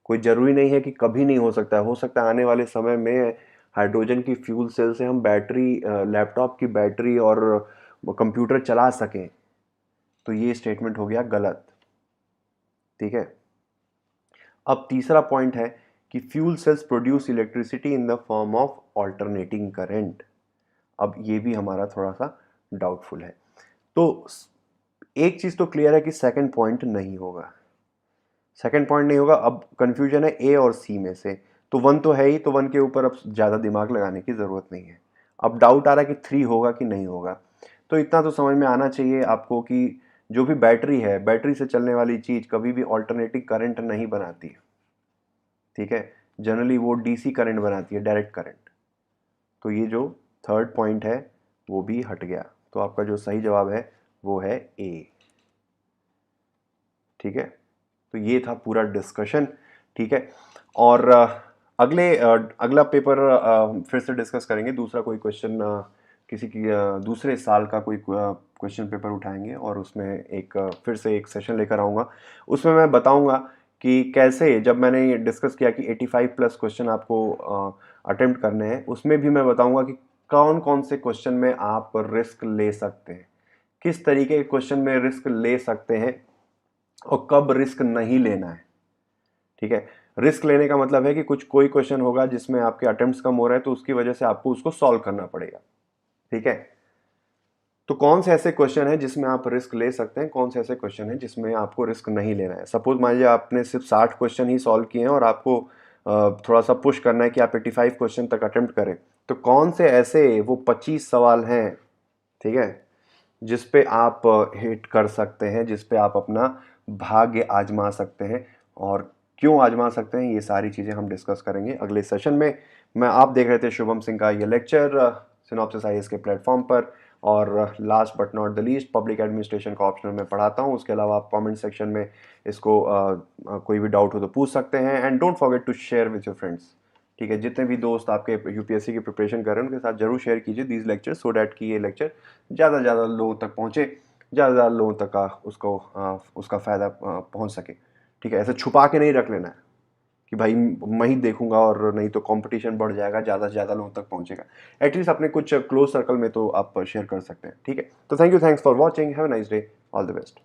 कोई ज़रूरी नहीं है कि कभी नहीं हो सकता है आने वाले समय में हाइड्रोजन की फ्यूल सेल से हम बैटरी, लैपटॉप की बैटरी और कंप्यूटर चला सकें, तो ये स्टेटमेंट हो गया गलत। ठीक है, अब तीसरा पॉइंट है कि fuel cells produce electricity in the form of alternating current. अब ये भी हमारा थोड़ा सा डाउटफुल है, तो एक चीज़ तो क्लियर है कि सेकंड पॉइंट नहीं होगा, सेकंड पॉइंट नहीं होगा। अब कंफ्यूजन है ए और सी में से, तो 1 तो है ही, तो 1 के ऊपर अब ज़्यादा दिमाग लगाने की ज़रूरत नहीं है। अब डाउट आ रहा है कि 3 होगा कि नहीं होगा, तो इतना तो समझ में आना चाहिए आपको कि जो भी बैटरी है, बैटरी से चलने वाली चीज़ कभी भी ऑल्टरनेटिंग करंट नहीं बनाती। ठीक है, जनरली वो डीसी करंट बनाती है, डायरेक्ट करंट। तो ये जो थर्ड पॉइंट है वो भी हट गया, तो आपका जो सही जवाब है वो है ए। ठीक है, तो ये था पूरा डिस्कशन। ठीक है, और अगला पेपर फिर से डिस्कस करेंगे, दूसरा कोई क्वेश्चन किसी की दूसरे साल का कोई क्वेश्चन पेपर उठाएंगे और उसमें एक फिर से एक सेशन लेकर आऊँगा। उसमें मैं बताऊँगा कि कैसे, जब मैंने ये डिस्कस किया कि 85 प्लस क्वेश्चन आपको अटेम्प्ट करने हैं, उसमें भी मैं बताऊँगा कि कौन कौन से क्वेश्चन में आप रिस्क ले सकते हैं, किस तरीके के क्वेश्चन में रिस्क ले सकते हैं और कब रिस्क नहीं लेना है। ठीक है, रिस्क लेने का मतलब है कि कोई क्वेश्चन होगा जिसमें आपके अटेम्प्ट्स कम हो रहे हैं, तो उसकी वजह से आपको उसको सॉल्व करना पड़ेगा। ठीक है, तो कौन से ऐसे क्वेश्चन है जिसमें आप रिस्क ले सकते हैं, कौन से ऐसे क्वेश्चन है जिसमें आपको रिस्क नहीं लेना है। सपोज मान लीजिए आपने सिर्फ 60 क्वेश्चन ही सॉल्व किए हैं और आपको थोड़ा सा पुश करना है कि आप 85 क्वेश्चन तक अटेम्प्ट करें, तो कौन से ऐसे वो 25 सवाल हैं, ठीक है, जिस पे आप हिट कर सकते हैं, जिस पे आप अपना भाग्य आजमा सकते हैं, और क्यों आजमा सकते हैं, ये सारी चीज़ें हम डिस्कस करेंगे अगले सेशन में। आप देख रहे थे शुभम सिंह का ये लेक्चर सिनॉप्सिस आईएएस के प्लेटफॉर्म पर, और last but not the least public administration का ऑप्शनल में पढ़ाता हूँ। उसके अलावा आप कमेंट सेक्शन में इसको कोई भी डाउट हो तो पूछ सकते हैं, and don't forget to share with your friends. ठीक है, जितने भी दोस्त आपके यूपीएससी की प्रिपरेशन कर रहे हैं उनके साथ जरूर शेयर कीजिए दीज लेक्चर, सो डैट कि ये लेक्चर ज़्यादा से ज़्यादा लोगों तक पहुँचे, ज़्यादा से ज़्यादा लोगों तक उसका फ़ायदा पहुँच सके। ठीक है, ऐसे छुपा के नहीं रख लेना है कि भाई मैं ही देखूंगा और नहीं तो कंपटीशन बढ़ जाएगा, ज़्यादा से ज़्यादा लोगों तक पहुंचेगा। एटलीस्ट अपने कुछ क्लोज सर्कल में तो आप शेयर कर सकते हैं। ठीक है, तो thanks for watching, have a nice day, all the best.